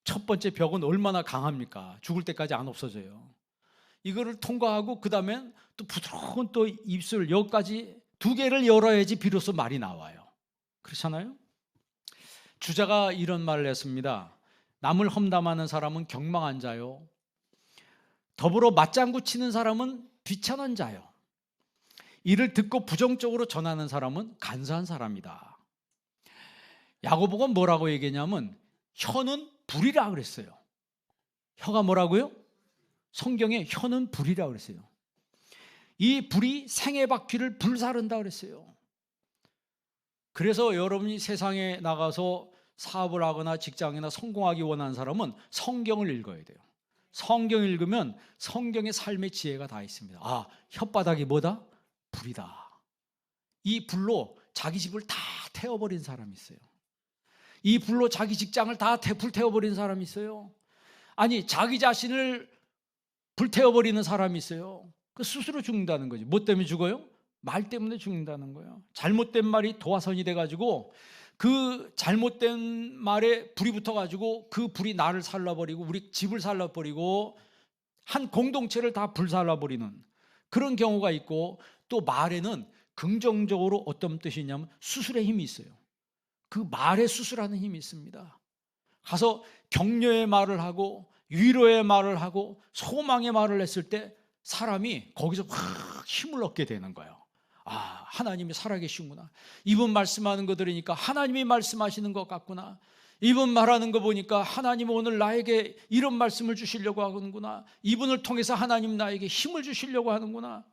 첫 번째 벽은 얼마나 강합니까? 죽을 때까지 안 없어져요. 이거를 통과하고 그 다음엔 또 부드러운 또 입술, 여기까지 2개를 열어야지 비로소 말이 나와요. 그렇잖아요? 주자가 이런 말을 했습니다. 남을 험담하는 사람은 경망한 자요, 더불어 맞장구 치는 사람은 비천한 자요, 이를 듣고 부정적으로 전하는 사람은 간사한 사람이다. 야고보가 뭐라고 얘기했냐면 혀는 불이라 그랬어요. 혀가 뭐라고요? 성경에 혀는 불이라 그랬어요. 이 불이 생애 바퀴를 불사른다 그랬어요. 그래서 여러분이 세상에 나가서 사업을 하거나 직장이나 성공하기 원하는 사람은 성경을 읽어야 돼요. 성경을 읽으면 성경의 삶의 지혜가 다 있습니다. 아, 혓바닥이 뭐다? 불이다. 이 불로 자기 집을 다 태워버린 사람이 있어요. 이 불로 자기 직장을 다 불태워버린 사람이 있어요. 아니, 자기 자신을 불태워버리는 사람이 있어요. 그 스스로 죽는다는 거지. 뭐 때문에 죽어요? 말 때문에 죽는다는 거예요. 잘못된 말이 도화선이 돼가지고 그 잘못된 말에 불이 붙어가지고 그 불이 나를 살라버리고 우리 집을 살라버리고 한 공동체를 다 불살라버리는 그런 경우가 있고, 또 말에는 긍정적으로 어떤 뜻이 있냐면 수술의 힘이 있어요. 그 말에 수술하는 힘이 있습니다. 가서 격려의 말을 하고 위로의 말을 하고 소망의 말을 했을 때 사람이 거기서 확 힘을 얻게 되는 거예요. 아, 하나님이 살아계시구나. 이분 말씀하는 거 들으니까 하나님이 말씀하시는 것 같구나. 이분 말하는 거 보니까 하나님 오늘 나에게 이런 말씀을 주시려고 하는구나. 이분을 통해서 하나님 나에게 힘을 주시려고 하는구나.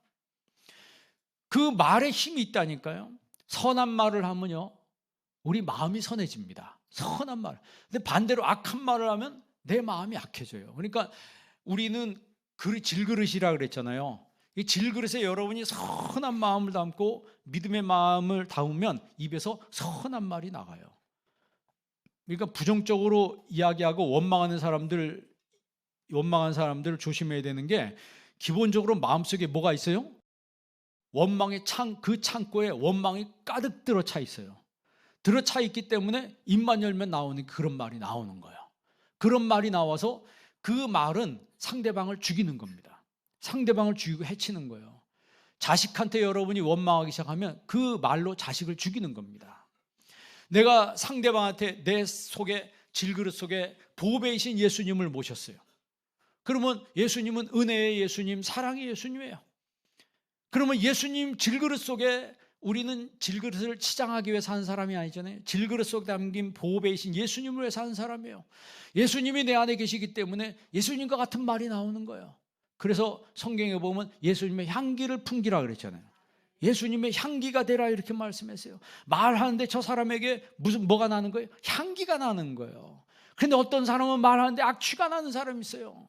그 말에 힘이 있다니까요. 선한 말을 하면요, 우리 마음이 선해집니다. 선한 말. 근데 반대로 악한 말을 하면 내 마음이 악해져요. 그러니까 우리는 질그릇이라 그랬잖아요. 이 질그릇에 여러분이 선한 마음을 담고 믿음의 마음을 담으면 입에서 선한 말이 나가요. 그러니까 부정적으로 이야기하고 원망하는 사람들 조심해야 되는 게, 기본적으로 마음속에 뭐가 있어요? 원망의 그 창고에 원망이 가득 들어차 있어요. 들어차 있기 때문에 입만 열면 나오는 그런 말이 나오는 거예요. 그런 말이 나와서 그 말은 상대방을 죽이는 겁니다. 상대방을 죽이고 해치는 거예요. 자식한테 여러분이 원망하기 시작하면 그 말로 자식을 죽이는 겁니다. 내가 상대방한테 내 속에 질그릇 속에 보배이신 예수님을 모셨어요. 그러면 예수님은 은혜의 예수님, 사랑의 예수님이에요. 그러면 예수님 질그릇 속에 우리는 질그릇을 치장하기 위해 사는 사람이 아니잖아요. 질그릇 속에 담긴 보배이신 예수님을 위해 사는 사람이에요. 예수님이 내 안에 계시기 때문에 예수님과 같은 말이 나오는 거예요. 그래서 성경에 보면 예수님의 향기를 풍기라 그랬잖아요. 예수님의 향기가 되라 이렇게 말씀했어요. 말하는데 저 사람에게 뭐가 나는 거예요? 향기가 나는 거예요. 그런데 어떤 사람은 말하는데 악취가 나는 사람이 있어요.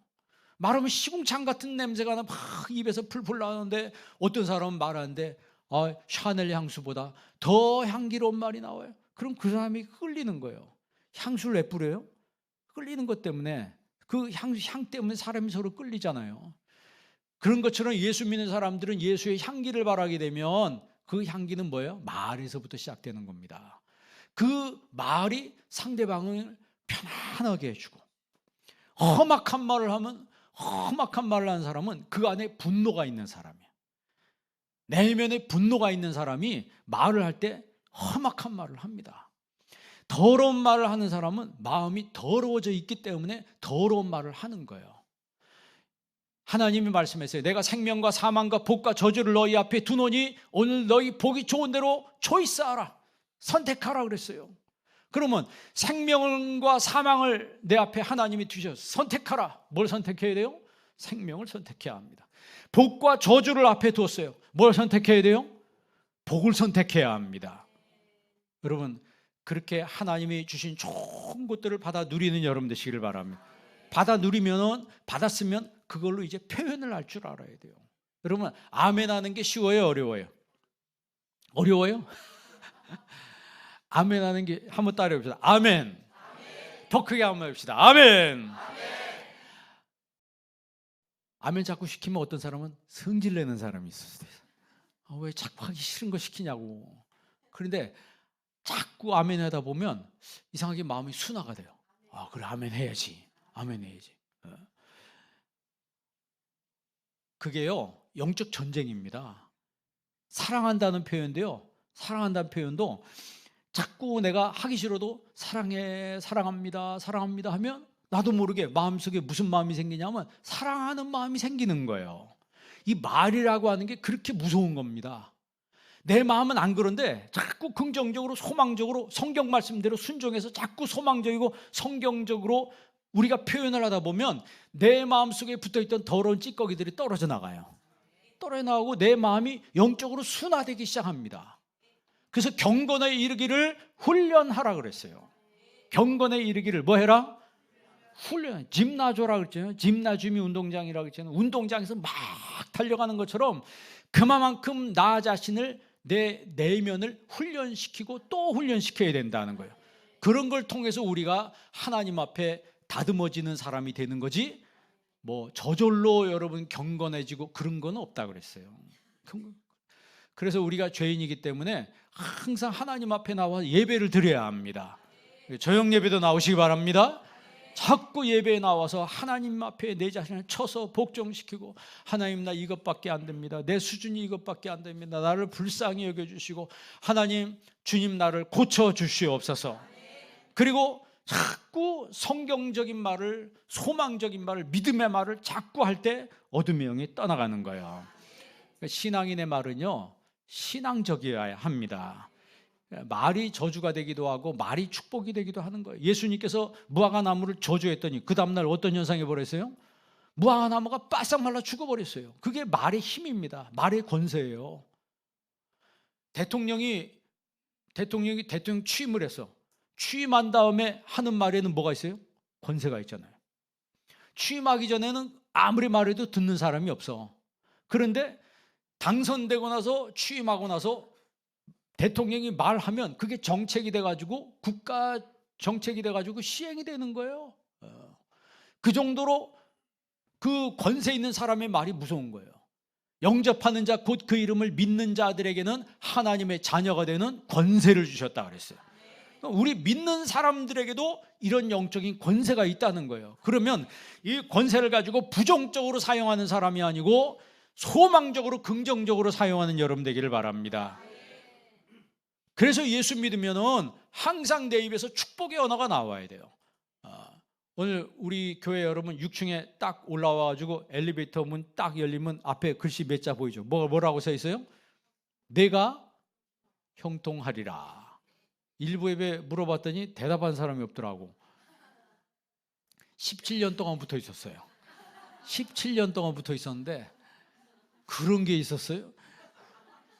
말하면 시궁창 같은 냄새가 막 입에서 풀풀 나오는데, 어떤 사람은 말하는데 샤넬 향수보다 더 향기로운 말이 나와요. 그럼 그 사람이 끌리는 거예요. 향수를 왜 뿌려요? 끌리는 것 때문에, 그 향 때문에 사람이 서로 끌리잖아요. 그런 것처럼 예수 믿는 사람들은 예수의 향기를 바라게 되면 그 향기는 뭐예요? 말에서부터 시작되는 겁니다. 그 말이 상대방을 편안하게 해주고, 험악한 말을 하면, 험악한 말을 하는 사람은 그 안에 분노가 있는 사람이에요. 내면에 분노가 있는 사람이 말을 할 때 험악한 말을 합니다. 더러운 말을 하는 사람은 마음이 더러워져 있기 때문에 더러운 말을 하는 거예요. 하나님이 말씀했어요. 내가 생명과 사망과 복과 저주를 너희 앞에 두노니 오늘 너희 보기 좋은 대로 초이스하라, 선택하라 그랬어요. 그러면 생명과 사망을 내 앞에 하나님이 두셔서 선택하라. 뭘 선택해야 돼요? 생명을 선택해야 합니다. 복과 저주를 앞에 두었어요. 뭘 선택해야 돼요? 복을 선택해야 합니다. 여러분, 그렇게 하나님이 주신 좋은 것들을 받아 누리는 여러분 되시기를 바랍니다. 받아 누리면은, 받았으면 그걸로 이제 표현을 할 줄 알아야 돼요. 여러분, 아멘 하는 게 쉬워요, 어려워요? 어려워요? 아멘 하는 게, 한번 따라해 봅시다. 아멘. 아멘. 더 크게 한번 해봅시다. 아멘. 아멘. 아멘 자꾸 시키면 어떤 사람은 성질 내는 사람이 있어요. 왜 자꾸 하기 싫은 거 시키냐고. 그런데 자꾸 아멘 하다 보면 이상하게 마음이 순화가 돼요. 아, 그래, 아멘 해야지. 아멘 해야지. 그게요, 영적 전쟁입니다. 사랑한다는 표현도요, 사랑한다는 표현도 자꾸 내가 하기 싫어도 사랑해, 사랑합니다, 사랑합니다 하면 나도 모르게 마음속에 무슨 마음이 생기냐면 사랑하는 마음이 생기는 거예요. 이 말이라고 하는 게 그렇게 무서운 겁니다. 내 마음은 안 그런데 자꾸 긍정적으로, 소망적으로, 성경 말씀대로 순종해서 자꾸 소망적이고 성경적으로 우리가 표현을 하다 보면 내 마음속에 붙어있던 더러운 찌꺼기들이 떨어져 나가요. 떨어져 나가고 내 마음이 영적으로 순화되기 시작합니다. 그래서 경건에 이르기를 훈련하라 그랬어요. 경건에 이르기를 뭐 해라? 훈련. 짐나조라 그랬잖아요. 짐나줌이 운동장이라고 했잖아요. 운동장에서 막 달려가는 것처럼 그만큼 나 자신을, 내 내면을 훈련시키고 또 훈련시켜야 된다는 거예요. 그런 걸 통해서 우리가 하나님 앞에 다듬어지는 사람이 되는 거지, 뭐 저절로 여러분 경건해지고 그런 건 없다 그랬어요. 그래서 우리가 죄인이기 때문에 항상 하나님 앞에 나와 예배를 드려야 합니다. 저녁 예배도 나오시기 바랍니다. 자꾸 예배에 나와서 하나님 앞에 내 자신을 쳐서 복종시키고, 하나님 나 이것밖에 안 됩니다, 내 수준이 이것밖에 안 됩니다, 나를 불쌍히 여겨주시고 하나님, 주님 나를 고쳐주시옵소서. 그리고 자꾸 성경적인 말을, 소망적인 말을, 믿음의 말을 자꾸 할 때 어둠의 영이 떠나가는 거예요. 신앙인의 말은요, 신앙적이어야 합니다. 말이 저주가 되기도 하고 말이 축복이 되기도 하는 거예요. 예수님께서 무화과 나무를 저주했더니 그 다음날 어떤 현상이 벌어졌어요? 무화과 나무가 바싹 말라 죽어버렸어요. 그게 말의 힘입니다. 말의 권세예요. 대통령이 대통령 취임을 해서 취임한 다음에 하는 말에는 뭐가 있어요? 권세가 있잖아요. 취임하기 전에는 아무리 말해도 듣는 사람이 없어. 그런데 당선되고 나서, 취임하고 나서 대통령이 말하면 그게 정책이 돼가지고, 국가 정책이 돼가지고 시행이 되는 거예요. 그 정도로 그 권세 있는 사람의 말이 무서운 거예요. 영접하는 자, 곧 그 이름을 믿는 자들에게는 하나님의 자녀가 되는 권세를 주셨다 그랬어요. 우리 믿는 사람들에게도 이런 영적인 권세가 있다는 거예요. 그러면 이 권세를 가지고 부정적으로 사용하는 사람이 아니고 소망적으로, 긍정적으로 사용하는 여러분 되기를 바랍니다. 그래서 예수 믿으면은 항상 내 입에서 축복의 언어가 나와야 돼요. 오늘 우리 교회 여러분 6층에 딱 올라와가지고 엘리베이터 문 딱 열리면 앞에 글씨 몇 자 보이죠? 뭐라고 써 있어요? 내가 형통하리라. 일부 예배 물어봤더니 대답한 사람이 없더라고. 17년 동안 붙어 있었어요. 17년 동안 붙어 있었는데 그런 게 있었어요?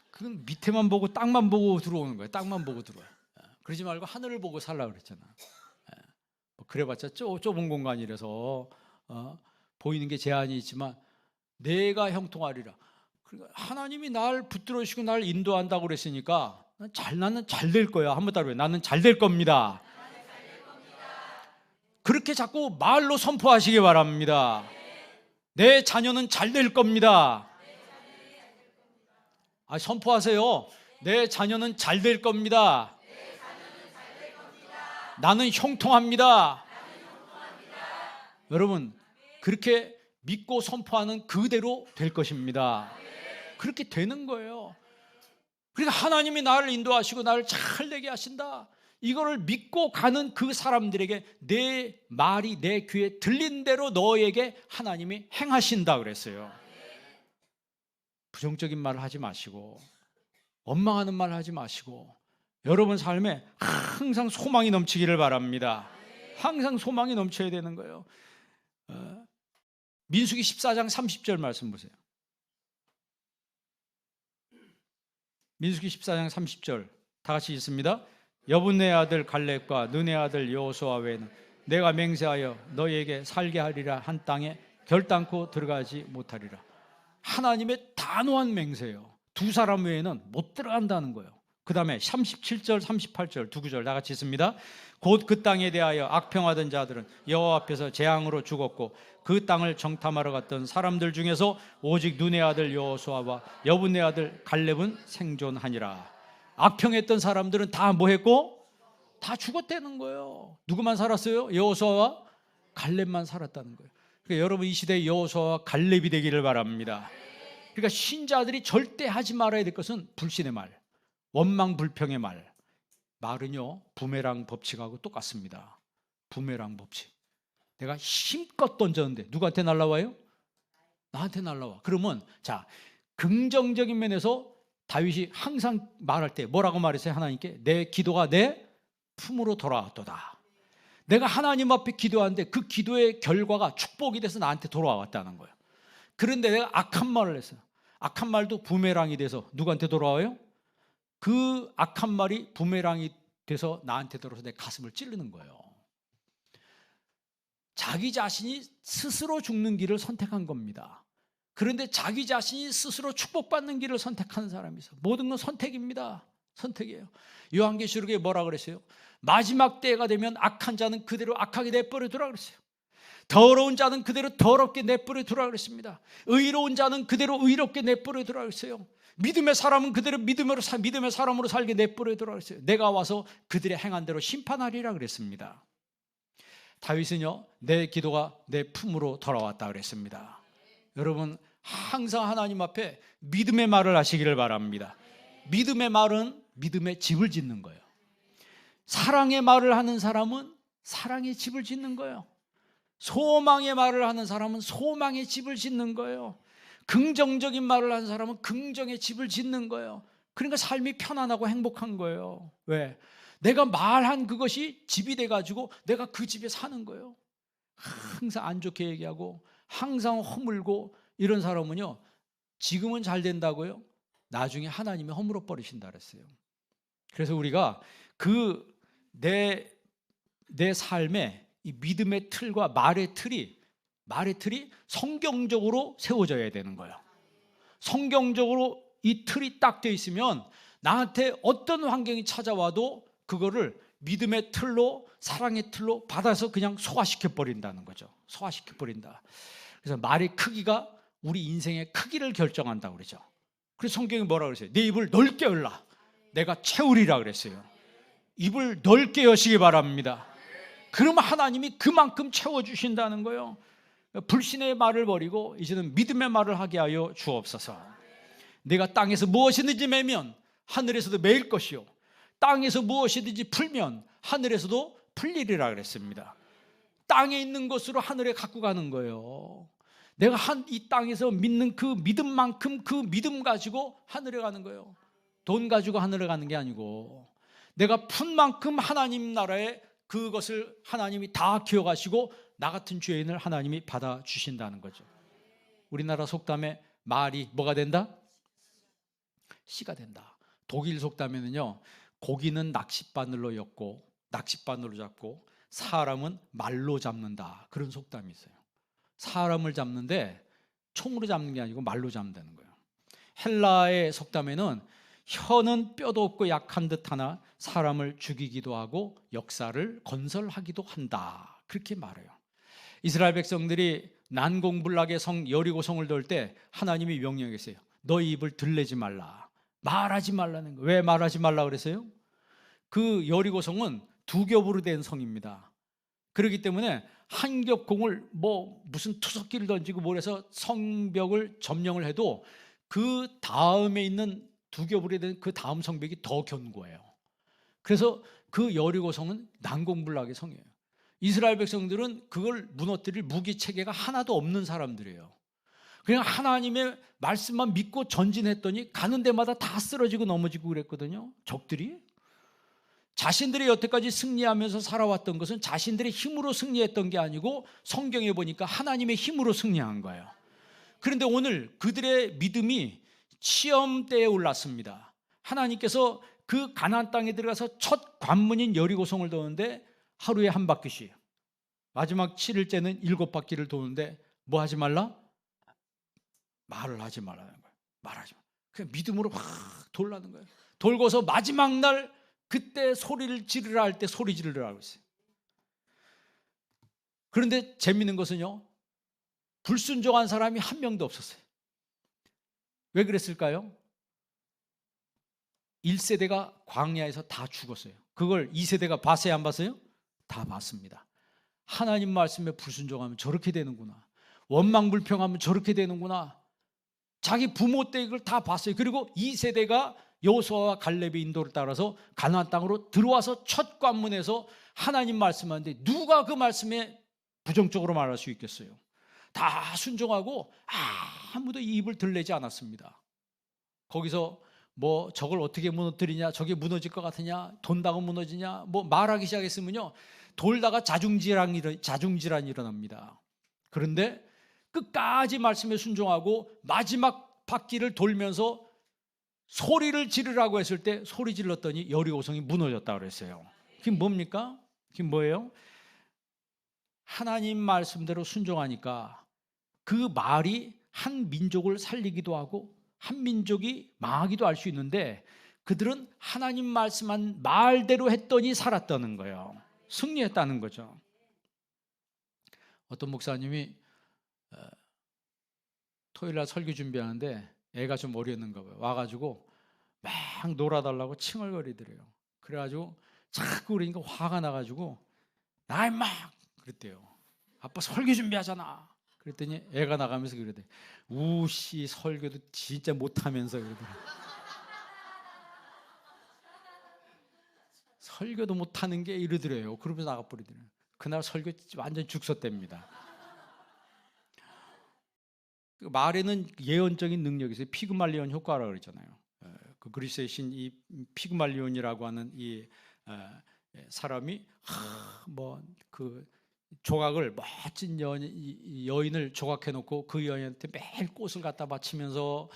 그건 밑에만 보고 땅만 보고 들어오는 거예요. 땅만 보고 들어와요. 그러지 말고 하늘을 보고 살라 그랬잖아. 그래봤자 좁은 공간이라서 보이는 게 제한이 있지만 내가 형통하리라. 그러니까 하나님이 날 붙들어주시고 날 인도한다고 그랬으니까 나는 잘 될 거야. 한번 따라해요. 나는 잘 될 겁니다. 그렇게 자꾸 말로 선포하시기 바랍니다. 내 자녀는 잘 될 겁니다. 선포하세요. 내 자녀는 잘 될 겁니다. 나는 형통합니다. 여러분, 그렇게 믿고 선포하는 그대로 될 것입니다. 그렇게 되는 거예요. 그러니까 하나님이 나를 인도하시고 나를 잘 되게 하신다, 이거를 믿고 가는 그 사람들에게 내 말이 내 귀에 들린 대로 너에게 하나님이 행하신다 그랬어요. 부정적인 말을 하지 마시고, 원망하는 말 하지 마시고, 여러분 삶에 항상 소망이 넘치기를 바랍니다. 항상 소망이 넘쳐야 되는 거예요. 민수기 14장 30절 말씀 보세요. 민수기 14장 30절 다 같이 읽습니다. 여분네 아들 갈렙과 눈의 아들 여호수아 외에는 내가 맹세하여 너희에게 살게 하리라 한 땅에 결단코 들어가지 못하리라. 하나님의 단호한 맹세예요. 두 사람 외에는 못 들어간다는 거예요. 그 다음에 37절 38절 두 구절 다 같이 읽습니다. 곧 그 땅에 대하여 악평하던 자들은 여호와 앞에서 재앙으로 죽었고 그 땅을 정탐하러 갔던 사람들 중에서 오직 눈의 아들 여호수아와 여분네 아들 갈렙은 생존하니라. 악평했던 사람들은 다 뭐 했고? 다 죽었다는 거예요. 누구만 살았어요? 여호수아와 갈렙만 살았다는 거예요. 그러니까 여러분 이 시대에 여호수아와 갈렙이 되기를 바랍니다. 그러니까 신자들이 절대 하지 말아야 될 것은 불신의 말, 원망 불평의 말. 말은요 부메랑 법칙하고 똑같습니다. 부메랑 법칙. 내가 힘껏 던졌는데 누구한테 날라와요? 나한테 날라와. 그러면 자, 긍정적인 면에서 다윗이 항상 말할 때 뭐라고 말했어요? 하나님께 내 기도가 내 품으로 돌아왔도다. 내가 하나님 앞에 기도하는데 그 기도의 결과가 축복이 돼서 나한테 돌아왔다는 거예요. 그런데 내가 악한 말을 했어요. 악한 말도 부메랑이 돼서 누구한테 돌아와요? 그 악한 말이 부메랑이 돼서 나한테 들어서 내 가슴을 찌르는 거예요. 자기 자신이 스스로 죽는 길을 선택한 겁니다. 그런데 자기 자신이 스스로 축복받는 길을 선택하는 사람이 있어요. 모든 건 선택입니다. 선택이에요. 요한계시록에 뭐라 그랬어요? 마지막 때가 되면 악한 자는 그대로 악하게 내버려두라 그랬어요. 더러운 자는 그대로 더럽게 내버려두라 그랬습니다. 의로운 자는 그대로 의롭게 내버려두라 그랬어요. 믿음의 사람은 그대로 믿음의 사람으로 살게 내버려두라 그랬어요. 내가 와서 그들의 행한 대로 심판하리라 그랬습니다. 다윗은요 내 기도가 내 품으로 돌아왔다 그랬습니다. 여러분 항상 하나님 앞에 믿음의 말을 하시기를 바랍니다. 믿음의 말은 믿음의 집을 짓는 거예요. 사랑의 말을 하는 사람은 사랑의 집을 짓는 거예요. 소망의 말을 하는 사람은 소망의 집을 짓는 거예요. 긍정적인 말을 하는 사람은 긍정의 집을 짓는 거예요. 그러니까 삶이 편안하고 행복한 거예요. 왜? 내가 말한 그것이 집이 돼가지고 내가 그 집에 사는 거예요. 항상 안 좋게 얘기하고 항상 허물고 이런 사람은요 지금은 잘 된다고요? 나중에 하나님이 허물어 버리신다 그랬어요. 그래서 우리가 내 삶에 이 믿음의 틀과 말의 틀이 성경적으로 세워져야 되는 거예요. 성경적으로 이 틀이 딱 돼 있으면 나한테 어떤 환경이 찾아와도 그거를 믿음의 틀로 사랑의 틀로 받아서 그냥 소화시켜 버린다는 거죠. 소화시켜 버린다. 그래서 말의 크기가 우리 인생의 크기를 결정한다고 그러죠. 그래서 성경이 뭐라 그랬어요? 내 입을 넓게 열라. 내가 채우리라 그랬어요. 입을 넓게 여시기 바랍니다. 그러면 하나님이 그만큼 채워주신다는 거예요. 불신의 말을 버리고 이제는 믿음의 말을 하게 하여 주옵소서. 내가 땅에서 무엇이든지 매면 하늘에서도 매일 것이요 땅에서 무엇이든지 풀면 하늘에서도 풀리리라 그랬습니다. 땅에 있는 것으로 하늘에 갖고 가는 거예요. 내가 이 땅에서 믿는 그 믿음만큼 그 믿음 가지고 하늘에 가는 거예요. 돈 가지고 하늘에 가는 게 아니고 내가 푼 만큼 하나님 나라에 그것을 하나님이 다 기억하시고 나 같은 죄인을 하나님이 받아주신다는 거죠. 우리나라 속담에 말이 뭐가 된다? 씨가 된다. 독일 속담에는요 고기는 낚싯바늘로 엮고 낚싯바늘로 잡고 사람은 말로 잡는다, 그런 속담이 있어요. 사람을 잡는데 총으로 잡는 게 아니고 말로 잡는다는 거예요. 헬라의 속담에는 혀는 뼈도 없고 약한 듯 하나 사람을 죽이기도 하고 역사를 건설하기도 한다, 그렇게 말해요. 이스라엘 백성들이 난공불락의 성 여리고성을 돌 때 하나님이 명령했어요. 너희 입을 들내지 말라, 말하지 말라는 거예요. 왜 말하지 말라 그랬어요? 그 여리고성은 두 겹으로 된 성입니다. 그렇기 때문에 한 겹 공을 무슨 투석기를 던지고 뭘 해서 성벽을 점령을 해도 그 다음에 있는 두 겹으로 된 그 다음 성벽이 더 견고해요. 그래서 그 여리고성은 난공불락의 성이에요. 이스라엘 백성들은 그걸 무너뜨릴 무기 체계가 하나도 없는 사람들이에요. 그냥 하나님의 말씀만 믿고 전진했더니 가는 데마다 다 쓰러지고 넘어지고 그랬거든요. 적들이. 자신들이 여태까지 승리하면서 살아왔던 것은 자신들의 힘으로 승리했던 게 아니고 성경에 보니까 하나님의 힘으로 승리한 거예요. 그런데 오늘 그들의 믿음이 시험대에 올랐습니다. 하나님께서 그 가나안 땅에 들어가서 첫 관문인 여리고성을 도는데 하루에 한 바퀴씩, 마지막 7일째는 7바퀴를 도는데 뭐 하지 말라? 말을 하지 말라는 거예요. 말하지 마. 그냥 믿음으로 확 돌라는 거예요. 돌고서 마지막 날 그때 소리를 지르라 할 때 소리 지르라고 했어요. 그런데 재밌는 것은요, 불순종한 사람이 한 명도 없었어요. 왜 그랬을까요? 1세대가 광야에서 다 죽었어요. 그걸 2세대가 봤어요, 안 봤어요? 다 봤습니다. 하나님 말씀에 불순종하면 저렇게 되는구나. 원망불평하면 저렇게 되는구나. 자기 부모 때 이걸 다 봤어요. 그리고 2세대가 여호수아와 갈렙의 인도를 따라서 가나안 땅으로 들어와서 첫 관문에서 하나님 말씀하는데 누가 그 말씀에 부정적으로 말할 수 있겠어요? 다 순종하고 아무도 입을 들내지 않았습니다. 거기서 뭐 저걸 어떻게 무너뜨리냐, 저게 무너질 것 같으냐, 돈다고 무너지냐, 뭐 말하기 시작했으면요, 돌다가 자중질환이 일어납니다. 그런데 끝까지 말씀에 순종하고 마지막 바퀴를 돌면서 소리를 지르라고 했을 때 소리 질렀더니 여리고성이 무너졌다고 그랬어요. 그게 뭡니까? 그게 뭐예요? 하나님 말씀대로 순종하니까 그 말이 한 민족을 살리기도 하고 한 민족이 망하기도 할 수 있는데 그들은 하나님 말씀한 말대로 했더니 살았다는 거예요. 승리했다는 거죠. 어떤 목사님이 토요일날 설교 준비하는데 애가 좀 어렸는가 봐요. 와가지고 막 놀아달라고 칭얼거리더래요. 그래가지고 자꾸 그러니까 화가 나가지고 나 임마 그랬대요. 아빠 설교 준비하잖아. 그랬더니 애가 나가면서 그러대. 우씨 설교도 진짜 못하면서 그러더래요. 설교도 못하는 게 이러더래요. 그러면서 나가버리더래요. 그날 설교 완전 죽었답니다. 말에는 예언적인 능력이 있어요. 피그말리온 효과라고 그러잖아요. 그 그리스의 신 이 피그말리온이라고 하는 이 사람이 뭐 그 조각을 멋진 여인을 조각해 놓고 그 여인한테 매일 꽃을 갖다 바치면서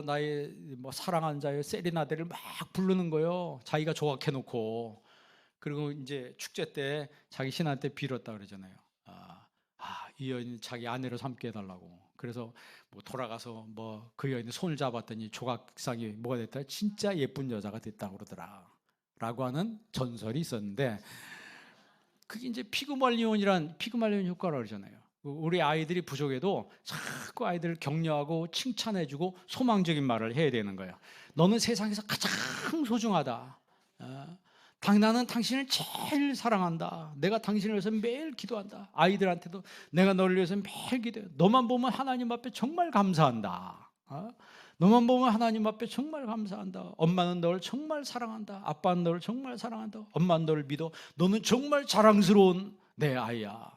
나의 뭐 사랑하는 자의 세리나데를 막 부르는 거예요. 자기가 조각해 놓고. 그리고 이제 축제 때 자기 신한테 빌었다 그러잖아요. 이 여인이 자기 아내로 삼게 해달라고. 그래서 뭐 돌아가서 뭐 그 여인의 손을 잡았더니 조각상이 뭐가 됐다? 진짜 예쁜 여자가 됐다고 그러더라. 라고 하는 전설이 있었는데 그게 이제 피그말리온 효과라고 그러잖아요. 우리 아이들이 부족해도 자꾸 아이들을 격려하고 칭찬해주고 소망적인 말을 해야 되는 거예요. 너는 세상에서 가장 소중하다. 나는 당신을 제일 사랑한다. 내가 당신을 위해서 매일 기도한다. 아이들한테도 내가 너를 위해서 매일 기도해. 너만 보면 하나님 앞에 정말 감사한다. 너만 보면 하나님 앞에 정말 감사한다. 엄마는 너를 정말 사랑한다. 아빠는 너를 정말 사랑한다. 엄마는 너를 믿어. 너는 정말 자랑스러운 내 아이야.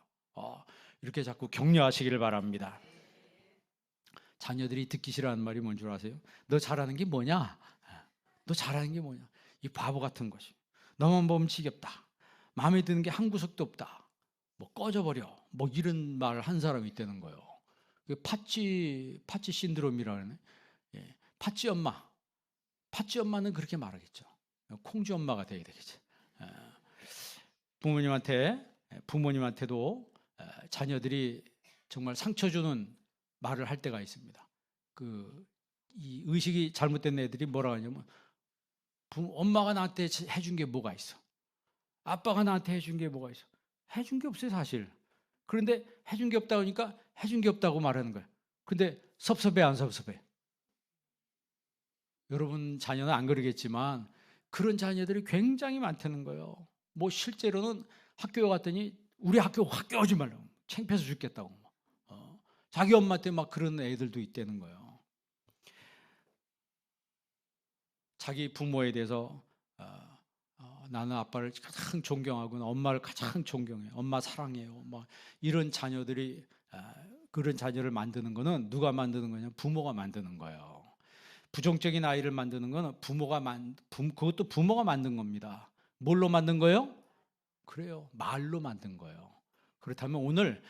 이렇게 자꾸 격려하시기를 바랍니다. 자녀들이 듣기 싫어하는 말이 뭔 줄 아세요? 너 잘하는 게 뭐냐? 너 잘하는 게 뭐냐? 이 바보 같은 것이. 너만 보면 지겹다. 마음에 드는 게 한 구석도 없다. 뭐 꺼져버려. 뭐 이런 말을 한 사람이 있다는 거예요. 파치 신드롬이라 그러네. 파치 엄마는 그렇게 말하겠죠. 콩쥐 엄마가 돼야 되겠죠. 부모님한테도 자녀들이 정말 상처 주는 말을 할 때가 있습니다. 이 의식이 잘못된 애들이 뭐라 하냐면 엄마가 나한테 해준 게 뭐가 있어? 아빠가 나한테 해준 게 뭐가 있어? 해준 게 없어요, 사실. 그런데 해준 게 없다 보니까 해준 게 없다고 말하는 거예요. 근데 섭섭해, 안 섭섭해? 여러분 자녀는 안 그러겠지만 그런 자녀들이 굉장히 많다는 거예요. 뭐 실제로는 학교에 갔더니 우리 학교 오지 말라고. 창피해서 죽겠다고. 자기 엄마한테 막 그런 애들도 있다는 거예요. 자기 부모에 대해서 나는 아빠를 가장 존경하고 엄마를 가장 존경해, 엄마 사랑해요, 뭐 이런 자녀들이 그런 자녀를 만드는 거는 누가 만드는 거냐? 부모가 만드는 거예요. 부정적인 아이를 만드는 거는 그것도 부모가 만든 겁니다. 뭘로 만든 거예요? 그래요, 말로 만든 거예요. 그렇다면 오늘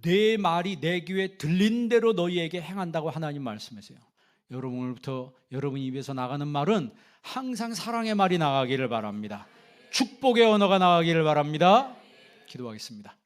내 말이 내 귀에 들린 대로 너희에게 행한다고 하나님 말씀하세요. 여러분, 오늘부터 여러분 입에서 나가는 말은 항상 사랑의 말이 나가기를 바랍니다. 축복의 언어가 나가기를 바랍니다. 기도하겠습니다.